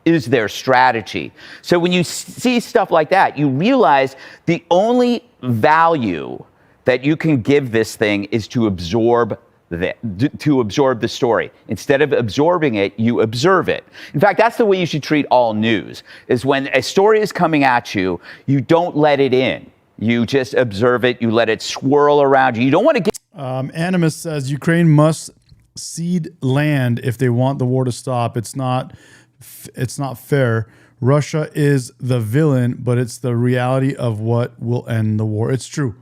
is their strategy. So when you see stuff like that, you realize the only value that you can give this thing is to absorb the story. Instead of absorbing it, you observe it. In fact, that's the way you should treat all news, is when a story is coming at you, you don't let it in. You just observe it. You let it swirl around you. You don't want to get... Animus says Ukraine must cede land if they want the war to stop. It's not fair. Russia is the villain, but it's the reality of what will end the war. It's true.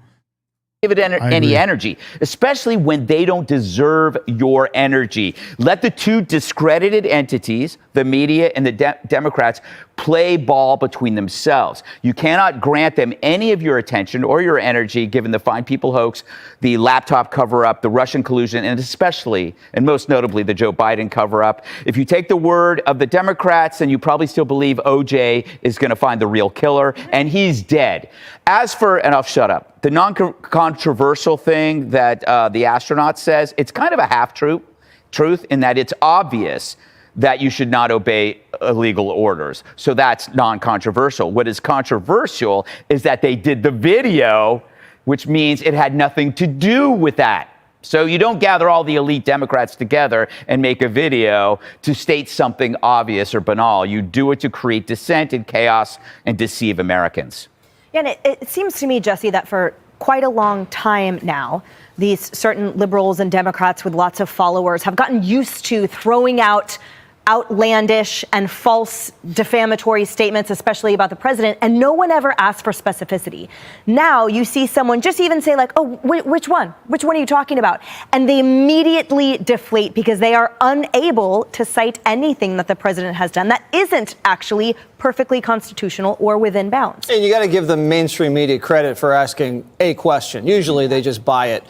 Give it any energy, especially when they don't deserve your energy. Let the two discredited entities, the media and the Democrats, play ball between themselves. You cannot grant them any of your attention or your energy, given the Fine People hoax, the laptop cover-up, the Russian collusion, and especially, and most notably, the Joe Biden cover-up. If you take the word of the Democrats, then you probably still believe OJ is going to find the real killer, and he's dead. As for, and I'll shut up, the non-controversial thing that the astronaut says, it's kind of a half-truth in that it's obvious that you should not obey illegal orders. So that's non-controversial. What is controversial is that they did the video, which means it had nothing to do with that. So you don't gather all the elite Democrats together and make a video to state something obvious or banal. You do it to create dissent and chaos and deceive Americans. Yeah, and it seems to me, Jesse, that for quite a long time now, these certain liberals and Democrats with lots of followers have gotten used to throwing out outlandish and false defamatory statements, especially about the president, and no one ever asked for specificity. Now you see someone just even say like, oh, which one? Which one are you talking about? And they immediately deflate because they are unable to cite anything that the president has done that isn't actually perfectly constitutional or within bounds. And you got to give the mainstream media credit for asking a question. Usually they just buy it.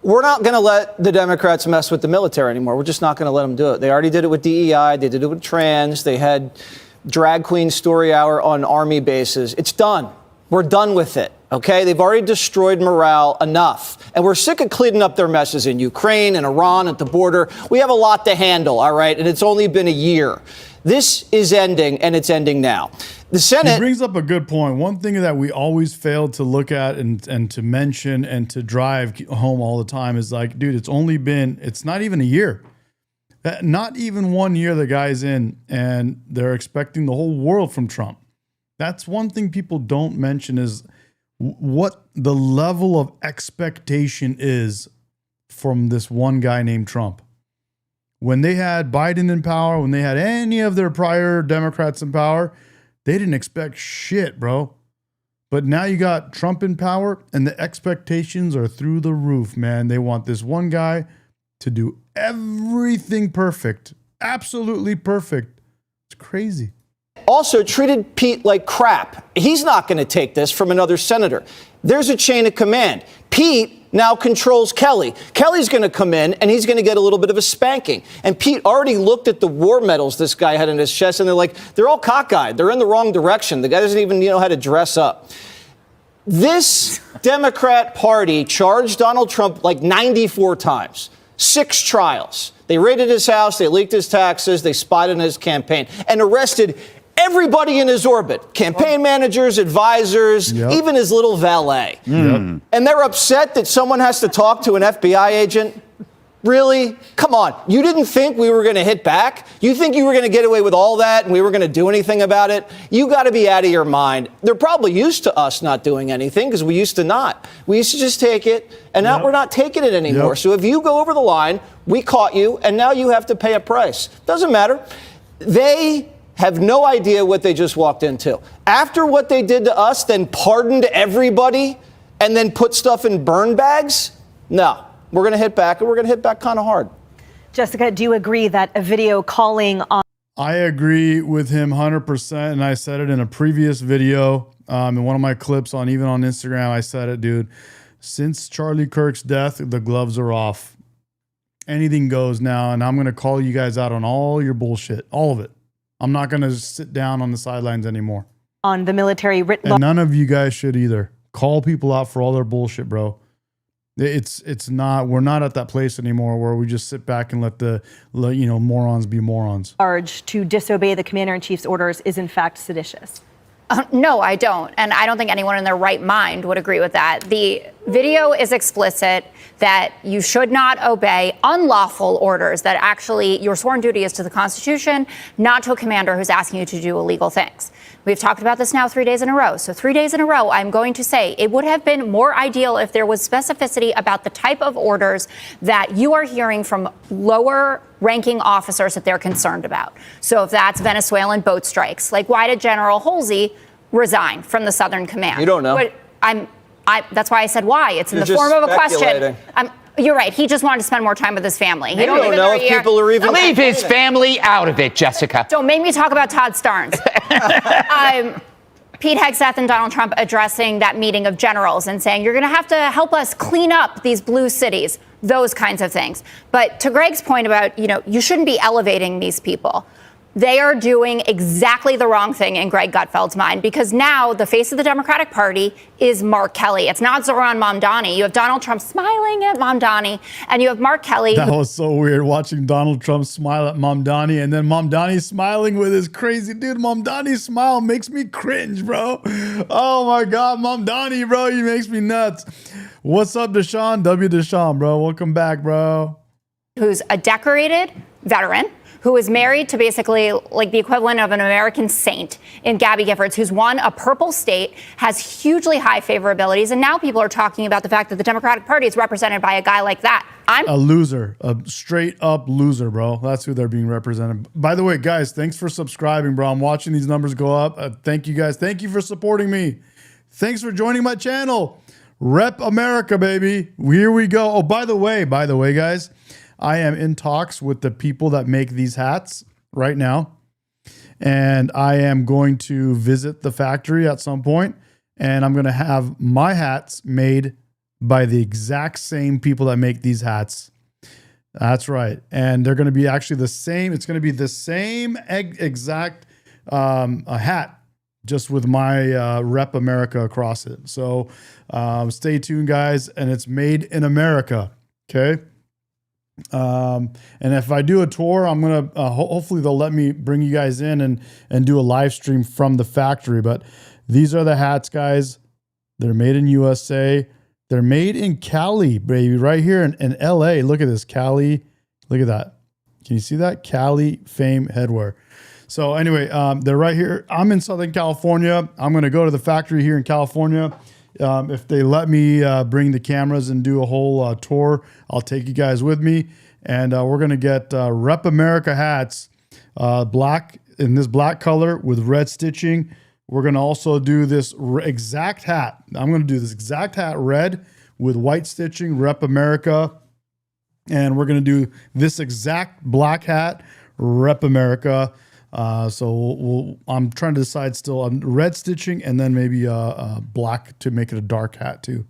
We're not going to let the Democrats mess with the military anymore. We're just not going to let them do it. They already did it with DEI. They did it with trans. They had drag queen story hour on Army bases. It's done. We're done with it. OK, they've already destroyed morale enough. And we're sick of cleaning up their messes in Ukraine and Iran at the border. We have a lot to handle. All right. And it's only been a year. This is ending, and it's ending now. The Senate. He brings up a good point. One thing that we always fail to look at and to mention and to drive home all the time is like, dude, it's not even a year. Not even 1 year the guy's in, and they're expecting the whole world from Trump. That's one thing people don't mention is what the level of expectation is from this one guy named Trump. When they had Biden in power, when they had any of their prior Democrats in power, they didn't expect shit, bro. But now you got Trump in power, and the expectations are through the roof, man. They want this one guy to do everything perfect, absolutely perfect. It's crazy. Also treated Pete like crap. He's not going to take this from another senator. There's a chain of command. Pete now controls Kelly. Kelly's going to come in, and he's going to get a little bit of a spanking. And Pete already looked at the war medals this guy had in his chest, and they're like, they're all cockeyed. They're in the wrong direction. The guy doesn't even know how to dress up. This Democrat Party charged Donald Trump like 94 times. 6 trials. They raided his house, they leaked his taxes, they spied on his campaign, and arrested everybody in his orbit. Campaign managers, advisors, even his little valet. And they're upset that someone has to talk to an FBI agent? Really? Come on. You didn't think we were going to hit back? You think you were going to get away with all that and we were going to do anything about it? You got to be out of your mind. They're probably used to us not doing anything because we used to not. We used to just take it, and now we're not taking it anymore. So if you go over the line, we caught you, and now you have to pay a price. Doesn't matter. They have no idea what they just walked into. After what they did to us, then pardoned everybody and then put stuff in burn bags? No. We're going to hit back, and we're going to hit back kind of hard. Jessica, do you agree that a video calling on... I agree with him 100%, and I said it in a previous video. In one of my clips even on Instagram, I said it, dude. Since Charlie Kirk's death, the gloves are off. Anything goes now, and I'm going to call you guys out on all your bullshit, all of it. I'm not going to sit down on the sidelines anymore. On the military writ large. And none of you guys should either. Call people out for all their bullshit, bro. It's not, we're not at that place anymore where we just sit back and let the morons be morons. Charge to disobey the commander-in-chief's orders is in fact seditious. No, I don't. And I don't think anyone in their right mind would agree with that. The video is explicit that you should not obey unlawful orders, that actually your sworn duty is to the Constitution, not to a commander who's asking you to do illegal things. We've talked about this now 3 days in a row. So 3 days in a row, I'm going to say it would have been more ideal if there was specificity about the type of orders that you are hearing from lower ranking officers that they're concerned about. So if that's Venezuelan boat strikes, like why did General Halsey resign from the Southern Command? You don't know. But that's why I said why. It's in the form of a question. You're right. He just wanted to spend more time with his family. You don't know if people are even... Leave his family out of it, Jessica. Don't make me talk about Todd Starnes. Pete Hegseth and Donald Trump addressing that meeting of generals and saying, you're going to have to help us clean up these blue cities, those kinds of things. But to Greg's point about, you shouldn't be elevating these people. They are doing exactly the wrong thing in Greg Gutfeld's mind, because now the face of the Democratic Party is Mark Kelly. It's not Zohran Mamdani. You have Donald Trump smiling at Mamdani, and you have Mark Kelly. That was so weird, watching Donald Trump smile at Mamdani, and then Mamdani smiling with his crazy dude. Mamdani's smile makes me cringe, bro. Oh my God, Mamdani, bro, he makes me nuts. What's up, Deshaun? W. Deshaun, bro. Welcome back, bro. Who's a decorated veteran, who is married to basically like the equivalent of an American saint in Gabby Giffords, who's won a purple state, has hugely high favorabilities, and now people are talking about the fact that the Democratic Party is represented by a guy like that. I'm a loser, a straight up loser, bro. That's who they're being represented. By the way, guys, thanks for subscribing, bro. I'm watching these numbers go up. Thank you, guys. Thank you for supporting me. Thanks for joining my channel. Rep America, baby. Here we go. Oh, by the way, guys, I am in talks with the people that make these hats right now. And I am going to visit the factory at some point, and I'm going to have my hats made by the exact same people that make these hats. That's right. And they're going to be actually the same. It's going to be the same exact a hat, just with my Rep America across it. So stay tuned, guys. And it's made in America. Okay. And if I do a tour, I'm going to, hopefully they'll let me bring you guys in and do a live stream from the factory. But these are the hats, guys. They're made in USA. They're made in Cali, baby, right here in LA. Look at this, Cali. Look at that. Can you see that? Cali Fame Headwear. So anyway, they're right here. I'm in Southern California. I'm going to go to the factory here in California. If they let me bring the cameras and do a whole tour, I'll take you guys with me. And we're going to get Rep America hats, black in this black color with red stitching. We're going to also do this exact hat. I'm going to do this exact hat red with white stitching, Rep America. And we're going to do this exact black hat, Rep America. So I'm trying to decide still on red stitching and then maybe black to make it a dark hat too.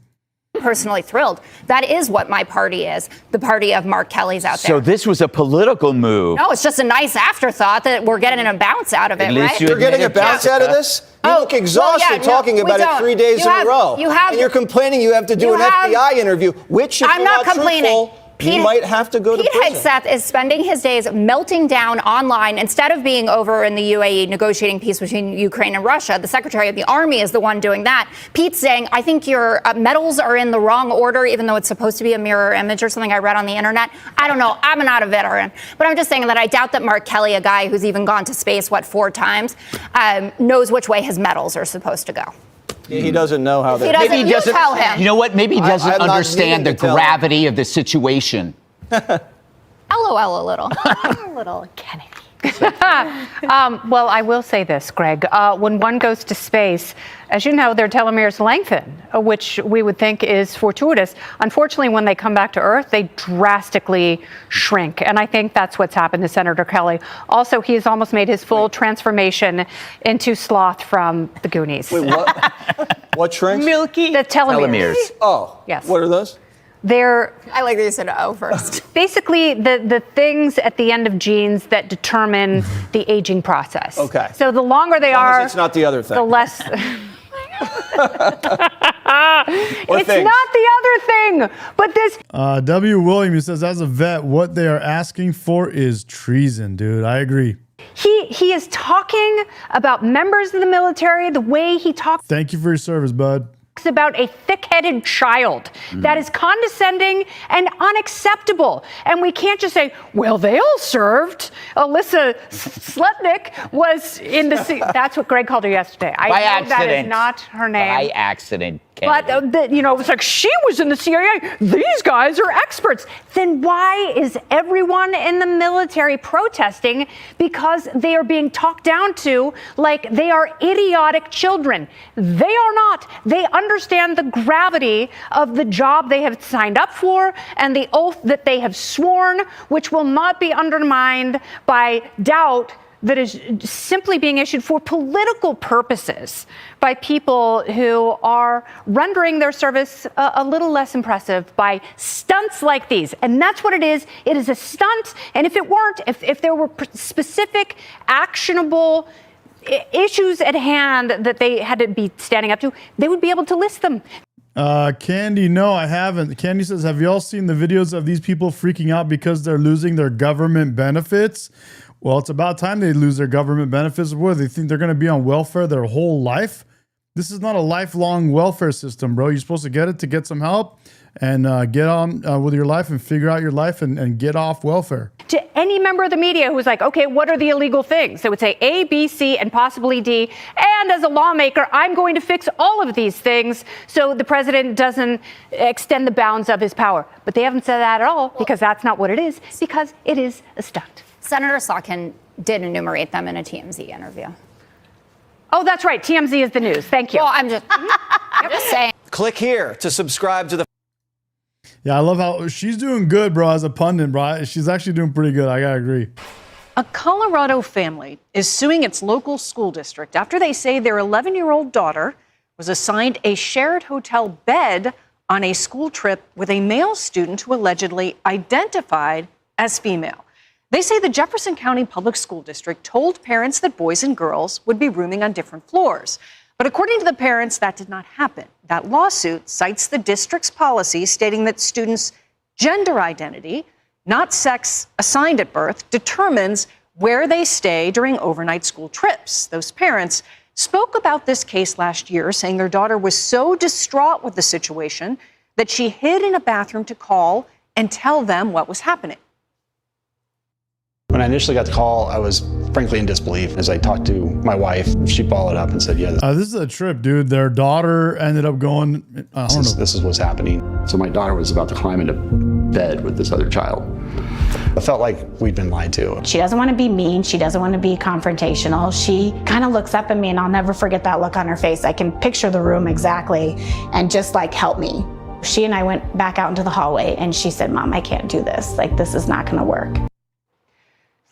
personally thrilled. That is what my party is, the party of Mark Kelly's out there. So this was a political move. No, it's just a nice afterthought that we're getting a bounce out of it, right? You're getting a bounce out of this? You look exhausted talking about it 3 days in a row. And you're complaining you have to do an FBI interview, which if you're not truthful, you might have to go to prison. Pete Hegseth is spending his days melting down online instead of being over in the UAE negotiating peace between Ukraine and Russia. The Secretary of the Army is the one doing that. Pete's saying, I think your medals are in the wrong order, even though it's supposed to be a mirror image or something I read on the internet. I don't know. I'm not a veteran. But I'm just saying that I doubt that Mark Kelly, a guy who's even gone to space, 4 times, knows which way his medals are supposed to go. He doesn't know how they. Maybe he doesn't. Tell him. You know what? Maybe he doesn't understand the gravity of the situation. LOL a little. A little, Kennedy. Well, I will say this, Greg. When one goes to space, as you know, their telomeres lengthen, which we would think is fortuitous. Unfortunately, when they come back to Earth, they drastically shrink. And I think that's what's happened to Senator Kelly. Also, he has almost made his full transformation into Sloth from the Goonies. Wait, what? What shrinks? Milky. The telomeres. Oh. Yes. What are those? I like that you said O first. Basically, the things at the end of genes that determine the aging process. Okay. So the longer they are, it's not the other thing. the less. It's things? not the other thing, but this. W. Williams says, as a vet, what they are asking for is treason, dude. I agree. He is talking about members of the military the way he talks. Thank you for your service, bud. About a thick-headed child. That is condescending and unacceptable. And we can't just say, well, they all served. Alyssa Slutnik was in the... That's what Greg called her yesterday. By accident. That is not her name. By accident. But, it's like, she was in the CIA. These guys are experts. Then why is everyone in the military protesting? Because they are being talked down to like they are idiotic children. They are not. They understand the gravity of the job they have signed up for and the oath that they have sworn, which will not be undermined by doubt that is simply being issued for political purposes by people who are rendering their service a little less impressive by stunts like these. And that's what it is. It is a stunt. And if it weren't, if there were specific, actionable issues at hand that they had to be standing up to, they would be able to list them. Candy, no, I haven't. Candy says, have you all seen the videos of these people freaking out because they're losing their government benefits? Well, it's about time they lose their government benefits. What, they think they're going to be on welfare their whole life? This is not a lifelong welfare system, bro. You're supposed to get it to get some help. and get on with your life and figure out your life and get off welfare. To any member of the media who was like, okay, what are the illegal things? They would say A, B, C, and possibly D. And as a lawmaker, I'm going to fix all of these things so the president doesn't extend the bounds of his power. But they haven't said that at all, because that's not what it is, because it is a stunt. Senator Slotkin did enumerate them in a TMZ interview. Oh, that's right. TMZ is the news. Thank you. Well, I'm just saying. Click here to subscribe to the. Yeah, I love how she's doing good, bro, as a pundit, bro. She's actually doing pretty good. I gotta agree. A Colorado family is suing its local school district after they say their 11-year-old daughter was assigned a shared hotel bed on a school trip with a male student who allegedly identified as female. They say the Jefferson County Public School District told parents that boys and girls would be rooming on different floors. But according to the parents, that did not happen. That lawsuit cites the district's policy stating that students' gender identity, not sex assigned at birth, determines where they stay during overnight school trips. Those parents spoke about this case last year, saying their daughter was so distraught with the situation that she hid in a bathroom to call and tell them what was happening. When I initially got the call, I was frankly in disbelief. As I talked to my wife, she followed up and said, yeah, this is a trip, dude. Their daughter ended up going, this is what's happening. So my daughter was about to climb into bed with this other child. I felt like we'd been lied to. She doesn't want to be mean. She doesn't want to be confrontational. She kind of looks up at me, and I'll never forget that look on her face. I can picture the room exactly, and just like, help me. She and I went back out into the hallway, and she said, Mom, I can't do this. Like, this is not going to work.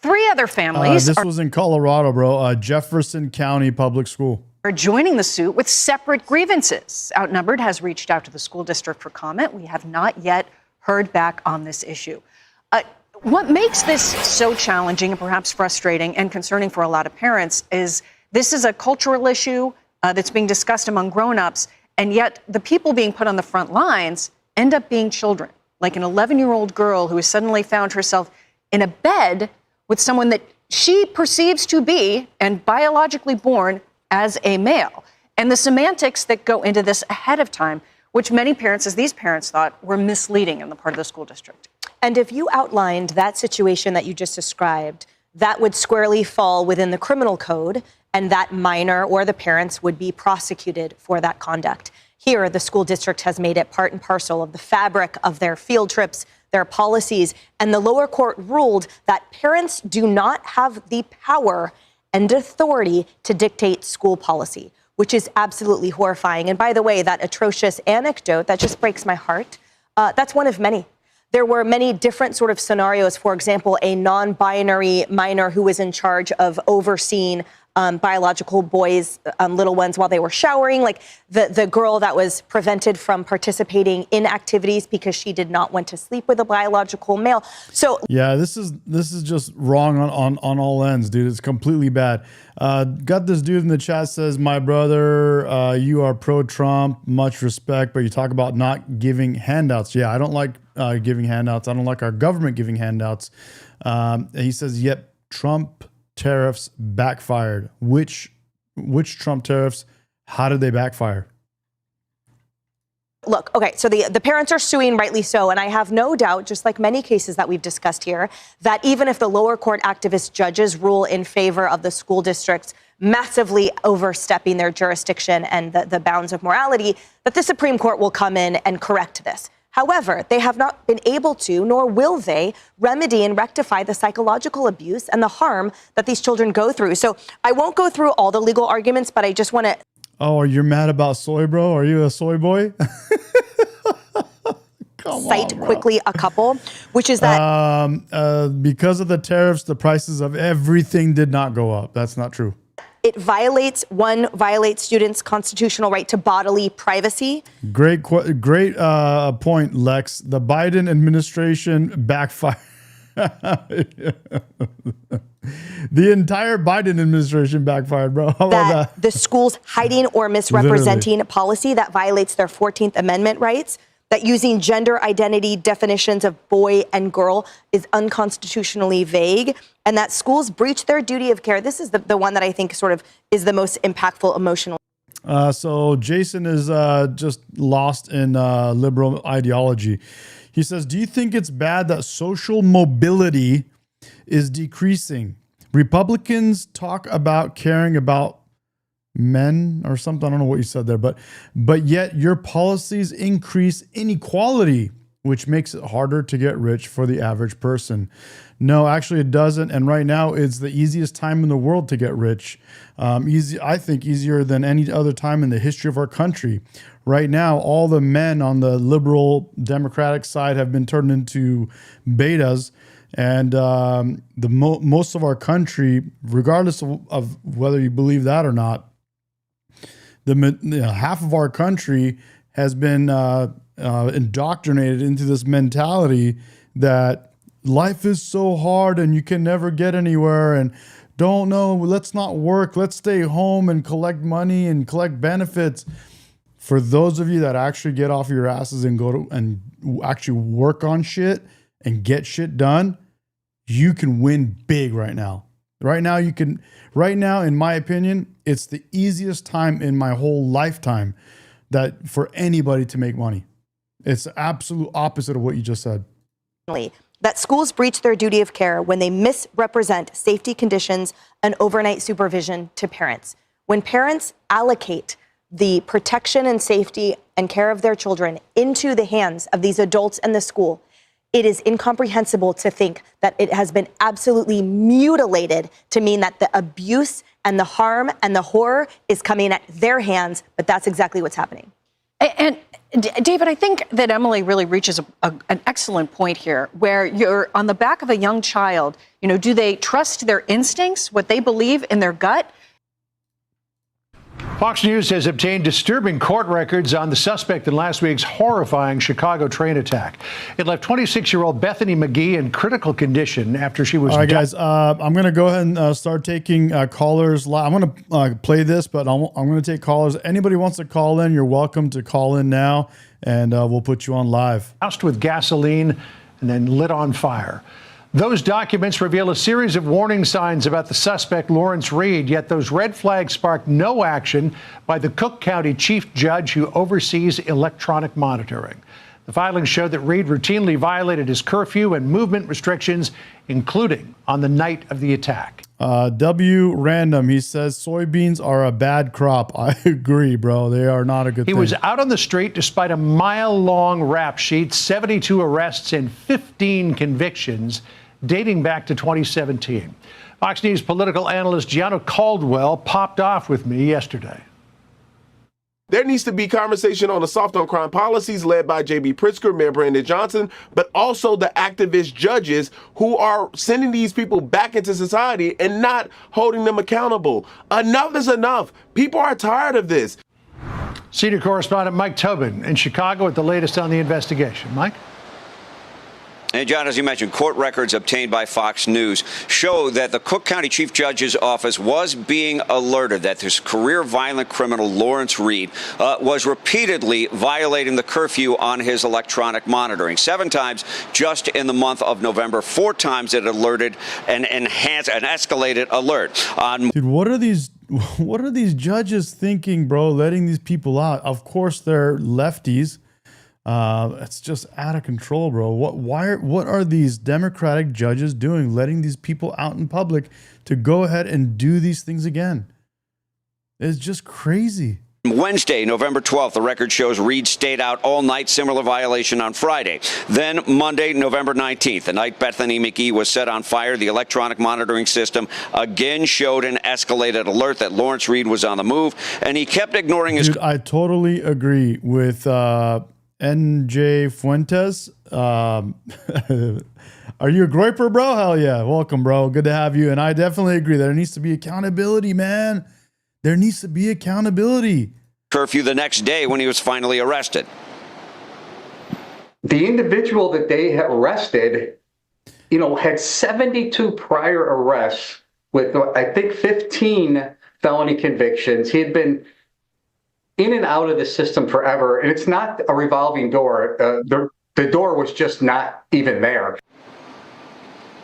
3 other families this was in Colorado, bro. Jefferson County Public School. Are joining the suit with separate grievances. Outnumbered has reached out to the school district for comment. We have not yet heard back on this issue. What makes this so challenging and perhaps frustrating and concerning for a lot of parents is this is a cultural issue that's being discussed among grown-ups, and yet the people being put on the front lines end up being children, like an 11-year-old girl who has suddenly found herself in a bed with someone that she perceives to be and biologically born as a male. And the semantics that go into this ahead of time, which many parents, as these parents thought, were misleading on the part of the school district. And if you outlined that situation that you just described, that would squarely fall within the criminal code, and that minor or the parents would be prosecuted for that conduct. Here, the school district has made it part and parcel of the fabric of their field trips, their policies, and the lower court ruled that parents do not have the power and authority to dictate school policy, which is absolutely horrifying. And by the way, that atrocious anecdote, that just breaks my heart, that's one of many. There were many different sort of scenarios. For example, a non-binary minor who was in charge of overseeing biological boys, little ones, while they were showering, like the girl that was prevented from participating in activities because she did not want to sleep with a biological male. So yeah, this is just wrong on all ends, dude. It's completely bad. Got this dude in the chat says, my brother, you are pro-Trump, much respect, but you talk about not giving handouts. Yeah, I don't like giving handouts. I don't like our government giving handouts. He says, yep, Trump tariffs backfired. Which Trump tariffs? How did they backfire? Look, okay, so the parents are suing, rightly so, and I have no doubt, just like many cases that we've discussed here, that even if the lower court activist judges rule in favor of the school districts massively overstepping their jurisdiction and the bounds of morality, that the Supreme Court will come in and correct this. However, they have not been able to, nor will they, remedy and rectify the psychological abuse and the harm that these children go through. So I won't go through all the legal arguments, but I just want to... Oh, you're mad about soy, bro? Are you a soy boy? Cite quickly a couple, which is that... because of the tariffs, the prices of everything did not go up. That's not true. It violates students' constitutional right to bodily privacy. Great point, Lex. The Biden administration backfired. The entire Biden administration backfired, bro. How about that? The schools hiding or misrepresenting policy that violates their 14th Amendment rights, that using gender identity definitions of boy and girl is unconstitutionally vague, and that schools breach their duty of care. This is the one that I think sort of is the most impactful emotionally. So Jason is just lost in liberal ideology. He says, do you think it's bad that social mobility is decreasing? Republicans talk about caring about men or something. I don't know what you said there, but yet your policies increase inequality, which makes it harder to get rich for the average person. No, actually it doesn't. And right now it's the easiest time in the world to get rich. I think easier than any other time in the history of our country. Right now, all the men on the liberal Democratic side have been turned into betas. And most of our country, regardless of whether you believe that or not, half of our country has been indoctrinated into this mentality that life is so hard and you can never get anywhere, and let's not work, let's stay home and collect money and collect benefits. For those of you that actually get off your asses and go to and actually work on shit and get shit done, you can win big right now. Right now, in my opinion, it's the easiest time in my whole lifetime that for anybody to make money. It's the absolute opposite of what you just said. That schools breach their duty of care when they misrepresent safety conditions and overnight supervision to parents. When parents allocate the protection and safety and care of their children into the hands of these adults in the school, it is incomprehensible to think that it has been absolutely mutilated to mean that the abuse and the harm and the horror is coming at their hands, but that's exactly what's happening. And David, I think that Emily really reaches an excellent point here, where you're on the back of a young child. Do they trust their instincts, what they believe in their gut? Fox News has obtained disturbing court records on the suspect in last week's horrifying Chicago train attack. It left 26-year-old Bethany McGee in critical condition after she was... All right, guys, I'm going to go ahead and start taking callers. I'm going to play this, but I'm going to take callers. Anybody wants to call in, you're welcome to call in now, and we'll put you on live. Doused with gasoline and then lit on fire. Those documents reveal a series of warning signs about the suspect, Lawrence Reed, yet those red flags sparked no action by the Cook County chief judge who oversees electronic monitoring. The filings showed that Reed routinely violated his curfew and movement restrictions, including on the night of the attack. W Random, he says, soybeans are a bad crop. I agree, bro. They are not a good thing. He was out on the street despite a mile-long rap sheet, 72 arrests and 15 convictions dating back to 2017. Fox News political analyst Gianna Caldwell popped off with me yesterday. There needs to be conversation on the soft on crime policies led by J.B. Pritzker, Mayor Brandon Johnson, but also the activist judges who are sending these people back into society and not holding them accountable. Enough is enough. People are tired of this. Senior correspondent Mike Tobin in Chicago with the latest on the investigation. Mike? And John, as you mentioned, court records obtained by Fox News show that the Cook County Chief Judge's office was being alerted that this career violent criminal, Lawrence Reed, was repeatedly violating the curfew on his electronic monitoring. 7 times just in the month of November. 4 times it alerted an escalated alert. Dude, what are these judges thinking, bro, letting these people out? Of course, they're lefties. It's just out of control, bro. What are these Democratic judges doing, letting these people out in public to go ahead and do these things again? It's just crazy. Wednesday, November 12th, the record shows Reed stayed out all night, similar violation on Friday. Then Monday, November 19th, the night Bethany McGee was set on fire, the electronic monitoring system again showed an escalated alert that Lawrence Reed was on the move, and he kept ignoring his... Dude, I totally agree with NJ Fuentes. Are you a groiper, bro? Hell yeah. Welcome, bro. Good to have you. And I definitely agree. There needs to be accountability, man. There needs to be accountability. Curfew the next day when he was finally arrested. The individual that they had arrested, had 72 prior arrests with, I think, 15 felony convictions. He had been in and out of the system forever, and it's not a revolving door. The door was just not even there.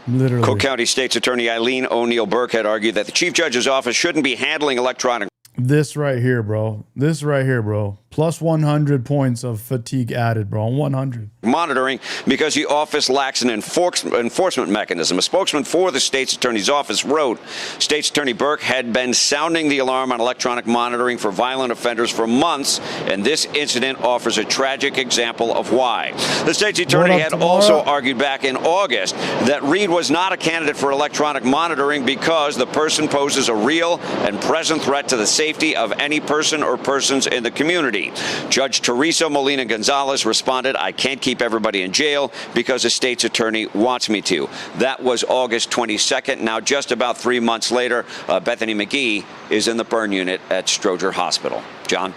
Literally. Cook County State's Attorney Eileen O'Neill Burke had argued that the Chief Judge's office shouldn't be handling electronic. This right here, bro. This right here, bro. Plus 100 points of fatigue added, bro. 100. Monitoring because the office lacks an enforcement mechanism. A spokesman for the state's attorney's office wrote, State's Attorney Burke had been sounding the alarm on electronic monitoring for violent offenders for months, and this incident offers a tragic example of why. The state's attorney had also argued back in August that Reed was not a candidate for electronic monitoring because the person poses a real and present threat to the safety of any person or persons in the community. Judge Teresa Molina Gonzalez responded, I can't keep everybody in jail because the state's attorney wants me to. That was August 22nd. Now, just about 3 months later, Bethany McGee is in the burn unit at Stroger Hospital. John?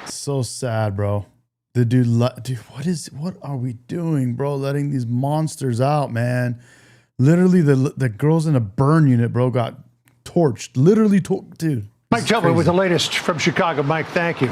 So sad, bro. The dude, what are we doing, bro? Letting these monsters out, man. Literally, the girls in a burn unit, bro, got torched. Literally, dude. Mike Tobin with the latest from Chicago. Mike, thank you.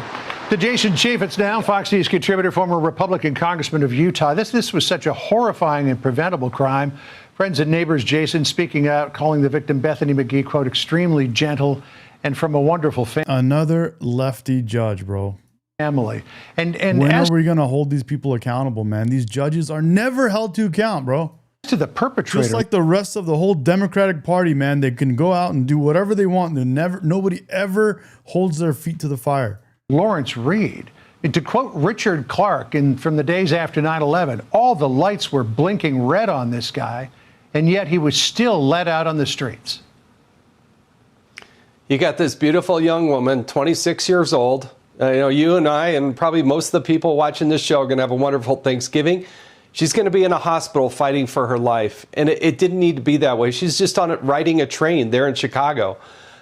To Jason Chaffetz now, Fox News contributor, former Republican congressman of Utah. This was such a horrifying and preventable crime. Friends and neighbors, Jason, speaking out, calling the victim Bethany McGee, quote, extremely gentle and from a wonderful family. Another lefty judge, bro. Family. And when are we going to hold these people accountable, man? These judges are never held to account, bro. To the perpetrator. Just like the rest of the whole Democratic Party, man. They can go out and do whatever they want. Nobody ever holds their feet to the fire. Lawrence Reed. And to quote Richard Clark from the days after 9/11, all the lights were blinking red on this guy, and yet he was still let out on the streets. You got this beautiful young woman, 26 years old. You and I and probably most of the people watching this show are going to have a wonderful Thanksgiving. She's going to be in a hospital fighting for her life. And it didn't need to be that way. She's just riding a train there in Chicago.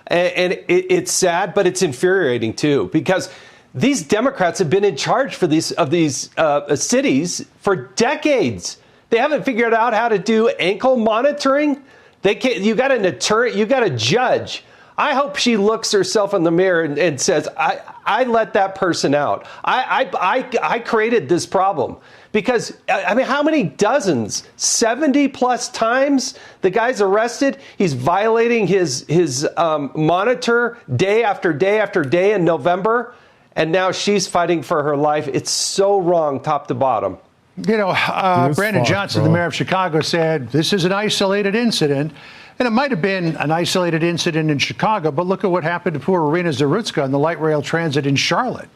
And it's sad, but it's infuriating, too, because these Democrats have been in charge of these cities for decades. They haven't figured out how to do ankle monitoring. You got an attorney, you got a judge. I hope she looks herself in the mirror and says, I let that person out. I created this problem. Because, I mean, how many dozens? 70 plus times the guy's arrested. He's violating his monitor day after day after day in November. And now she's fighting for her life. It's so wrong, top to bottom. Brandon Johnson, the mayor of Chicago, said this is an isolated incident. And it might have been an isolated incident in Chicago, but look at what happened to poor Irina Zarutska on the light rail transit in Charlotte.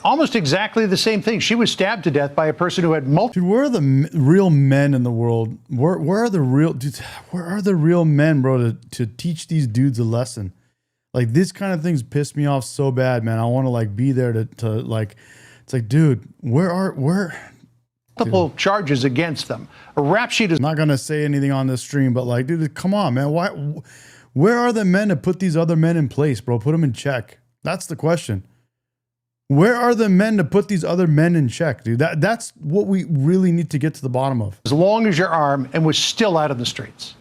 Almost exactly the same thing. She was stabbed to death by a person who had multiple. Dude, where are the real men in the world? Where are the real men, bro, to teach these dudes a lesson? Like, this kind of things piss me off so bad, man. I want to be there to it's like, dude, multiple charges against them. A rap sheet is not going to say anything on this stream, but dude, come on, man. Where are the men to put these other men in place, bro? Put them in check. That's the question. Where are the men to put these other men in check, dude? That's what we really need to get to the bottom of. As long as your arm and was still out in the streets.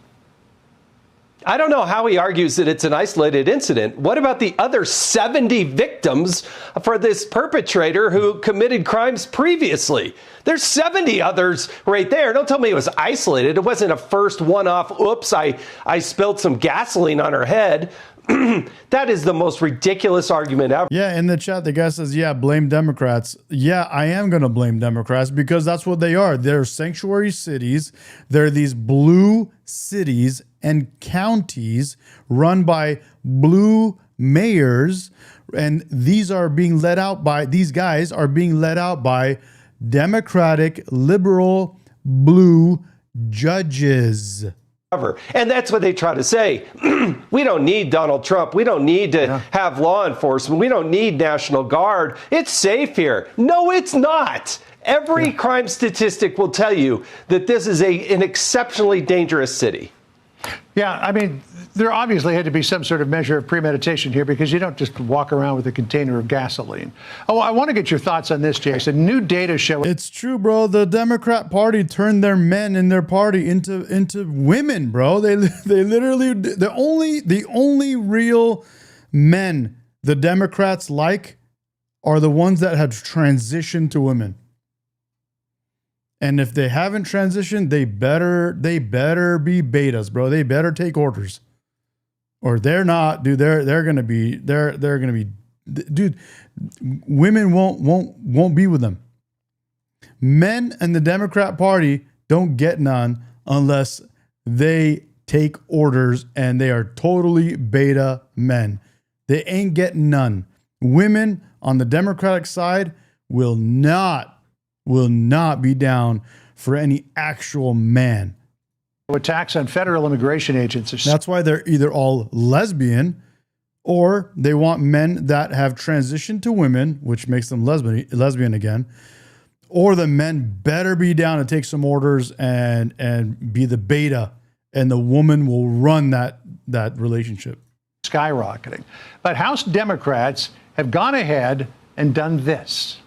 I don't know how he argues that it's an isolated incident. What about the other 70 victims for this perpetrator who committed crimes previously? There's 70 others right there. Don't tell me it was isolated. It wasn't a first one-off, oops, I spilled some gasoline on her head. That is the most ridiculous argument ever. Yeah, in the chat, the guy says, yeah, blame Democrats. Yeah, I am going to blame Democrats because that's what they are. They're sanctuary cities. They're these blue cities and counties run by blue mayors. And these guys are being let out by Democratic, liberal, blue judges. And that's what they try to say. We don't need Donald Trump. We don't need to have law enforcement. We don't need National Guard. It's safe here. No, it's not. Every crime statistic will tell you that this is an exceptionally dangerous city. Yeah, I mean, there obviously had to be some sort of measure of premeditation here because you don't just walk around with a container of gasoline. Oh, I want to get your thoughts on this, Jason. New data show. It's true, bro. The Democrat Party turned their men in their party into women, bro. They literally, the only real men the Democrats like are the ones that have transitioned to women. And if they haven't transitioned, they better be betas, bro. They better take orders. or they're not, dude. They're gonna be, dude. Women won't be with them. Men and the Democrat Party don't get none unless they take orders, and they are totally beta men. They ain't getting none. Women on the Democratic side will not be down for any actual man. Attacks on federal immigration agents. That's why they're either all lesbian, or they want men that have transitioned to women, which makes them lesbian again. Or the men better be down to take some orders and be the beta, and the woman will run that relationship. Skyrocketing. But House Democrats have gone ahead and done this.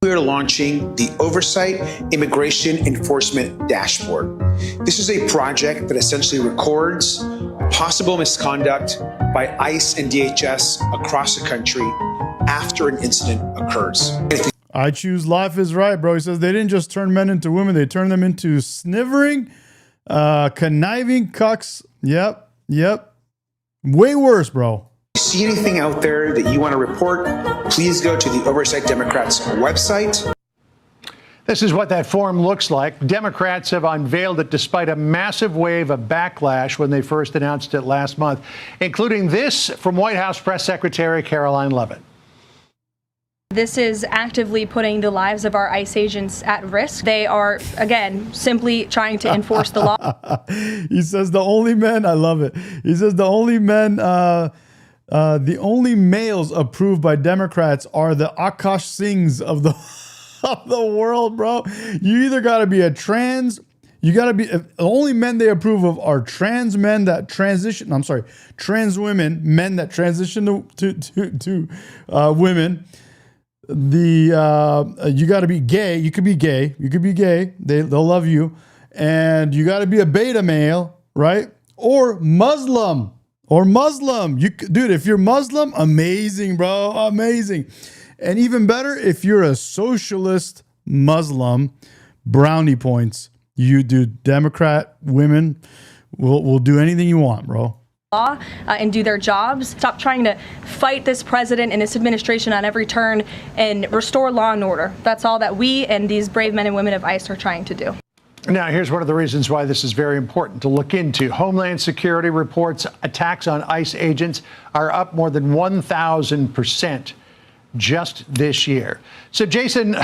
We are launching the Oversight Immigration Enforcement Dashboard. This is a project that essentially records possible misconduct by ICE and DHS across the country after an incident occurs. I choose life is right, bro. He says they didn't just turn men into women, they turned them into snivering, conniving cucks. Yep. Way worse, bro. If you see anything out there that you want to report, please go to the Oversight Democrats website. This is what that form looks like. Democrats have unveiled it despite a massive wave of backlash when they first announced it last month, including this from White House Press Secretary Caroline Leavitt. This is actively putting the lives of our ICE agents at risk. They are, again, simply trying to enforce the law. He says the only men, I love it. He says the only men, the only males approved by Democrats are the Akash Singhs of the world, bro. You either got to be a trans, you got to be, the only men they approve of are trans men that transition, trans women, men that transition to women. You got to be gay. You could be gay. They'll love you. And you got to be a beta male, right? Or Muslim. Dude, if you're Muslim, amazing, bro. Amazing. And even better, if you're a socialist Muslim, brownie points. You do. Democrat women will do anything you want, bro. Law and do their jobs. Stop trying to fight this president and this administration on every turn and restore law and order. That's all that we and these brave men and women of ICE are trying to do. Now, here's one of the reasons why this is very important to look into. Homeland Security reports attacks on ICE agents are up more than 1,000% just this year. So, Jason,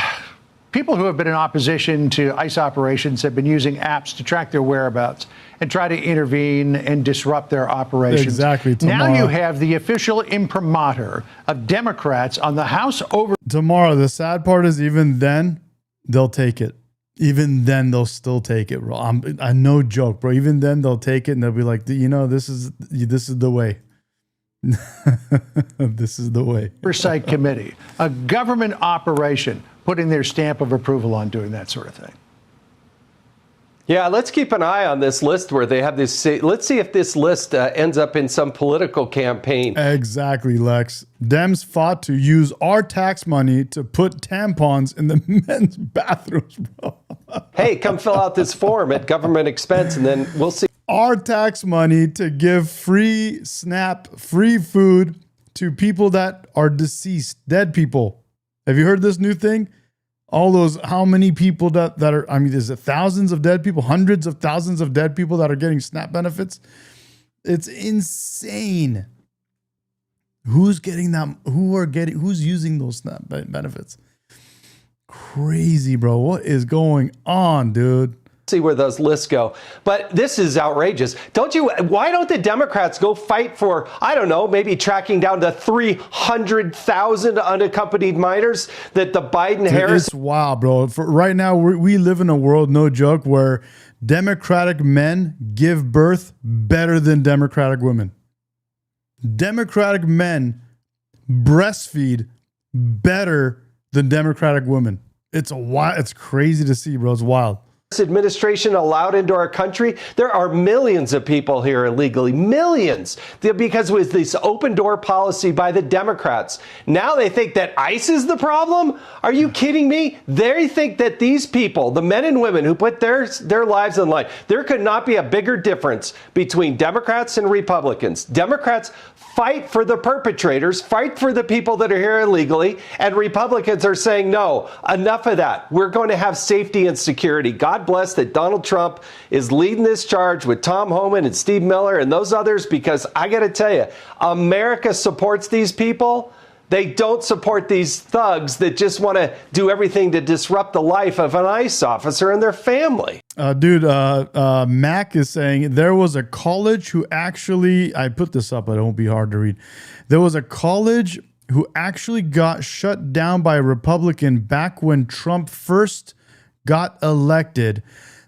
people who have been in opposition to ICE operations have been using apps to track their whereabouts and try to intervene and disrupt their operations. Exactly. Now you have the official imprimatur of Democrats on the House over. Tomorrow, the sad part is even then, they'll take it. Even then, they'll still take it, bro. I no joke, bro. Even then, they'll take it and they'll be like, this is the way. This is the way. Oversight Committee, a government operation, putting their stamp of approval on doing that sort of thing. Yeah, let's keep an eye on this list where they have this. Let's see if this list ends up in some political campaign. Exactly, Lex. Dems fought to use our tax money to put tampons in the men's bathrooms, bro. Hey, come fill out this form at government expense, and then we'll see. Our tax money to give free food to people that are deceased, dead people. Have you heard this new thing? All those, how many people that are, is it thousands of dead people, hundreds of thousands of dead people that are getting SNAP benefits? It's insane. Who's getting them? Who's using those SNAP benefits? Crazy, bro. What is going on, dude? See where those lists go. But this is outrageous. Why don't the Democrats go fight for, I don't know, maybe tracking down the 300,000 unaccompanied minors that the Biden-Harris... It's wild, bro. For right now, we live in a world, no joke, where Democratic men give birth better than Democratic women. Democratic men breastfeed better than Democratic women. It's crazy to see, bro. It's wild. administration allowed into our country. There are millions of people here illegally, millions, because it was this open door policy by the Democrats. Now they think that ICE is the problem? Are you kidding me? They think that these people, the men and women who put their lives on the line, there could not be a bigger difference between Democrats and Republicans. Democrats fight for the perpetrators, fight for the people that are here illegally, and Republicans are saying, no, enough of that. We're going to have safety and security. God bless that Donald Trump is leading this charge with Tom Homan and Steve Miller and those others, because I got to tell you, America supports these people. They don't support these thugs that just want to do everything to disrupt the life of an ICE officer and their family. Mac is saying there was a college who actually, I put this up, but it won't be hard to read. There was a college who actually got shut down by a Republican back when Trump first got elected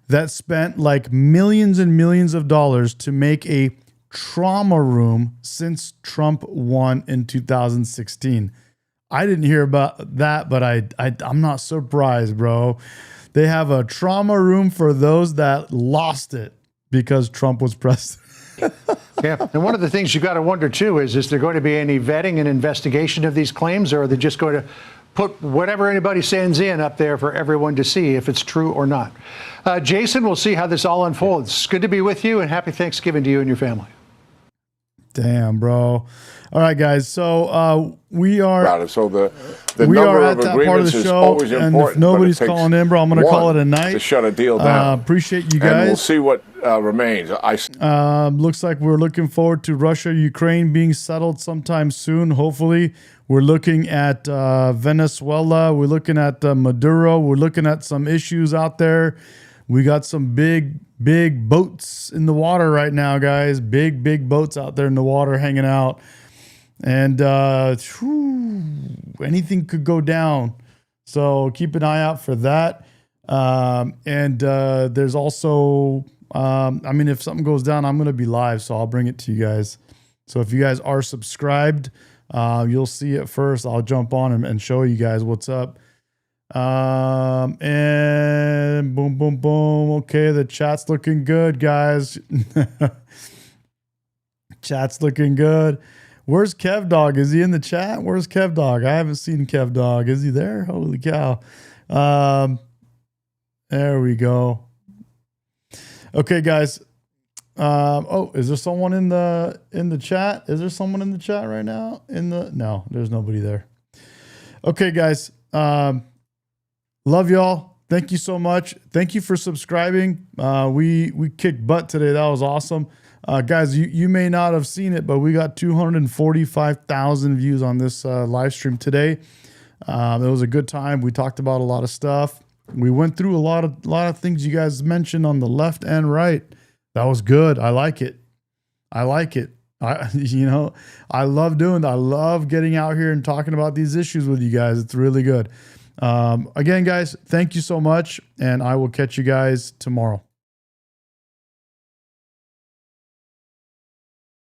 that spent like millions and millions of dollars to make a trauma room since Trump won in 2016. I didn't hear about that, but I'm not surprised, bro. They have a trauma room for those that lost it because Trump was president. Yeah, and one of the things you got to wonder too is there going to be any vetting and investigation of these claims, or are they just going to put whatever anybody sends in up there for everyone to see if it's true or not? Jason, we'll see how this all unfolds. It's good to be with you, and happy Thanksgiving to you and your family. Damn, bro. All right, guys. So we are. So the we number are of at that part of agreements the is show, always and important. if nobody's calling in, bro, I'm going to call it a night to shut a deal down. Appreciate you And we'll guys. see what remains. Looks like we're looking forward to Russia, Ukraine being settled sometime soon. Hopefully, we're looking at Venezuela. We're looking at Maduro. We're looking at some issues out there. We got some big boats in the water right now, guys. Big boats out there in the water hanging out. And anything could go down. So keep an eye out for that. There's also, if something goes down, I'm going to be live, so I'll bring it to you guys. So if you guys are subscribed, you'll see it first. I'll jump on and show you guys what's up. And boom. Okay, the chat's looking good, guys. Chat's looking good. Where's Kev Dog? Is he in the chat? Where's Kev Dog? I haven't seen Kev Dog. Is he there? Holy cow. There we go. Okay, guys. Is there someone in the chat? Is there someone in the chat right now? No, there's nobody there. Okay, guys. Love y'all. Thank you so much. Thank you for subscribing. We kicked butt today. That was awesome. Guys, you may not have seen it, but we got 245,000 views on this live stream today. It was a good time. We talked about a lot of stuff. We went through a lot of things you guys mentioned on the left and right. That was good. I like it. I love doing that. I love getting out here and talking about these issues with you guys. It's really good. Again, guys, thank you so much, and I will catch you guys tomorrow.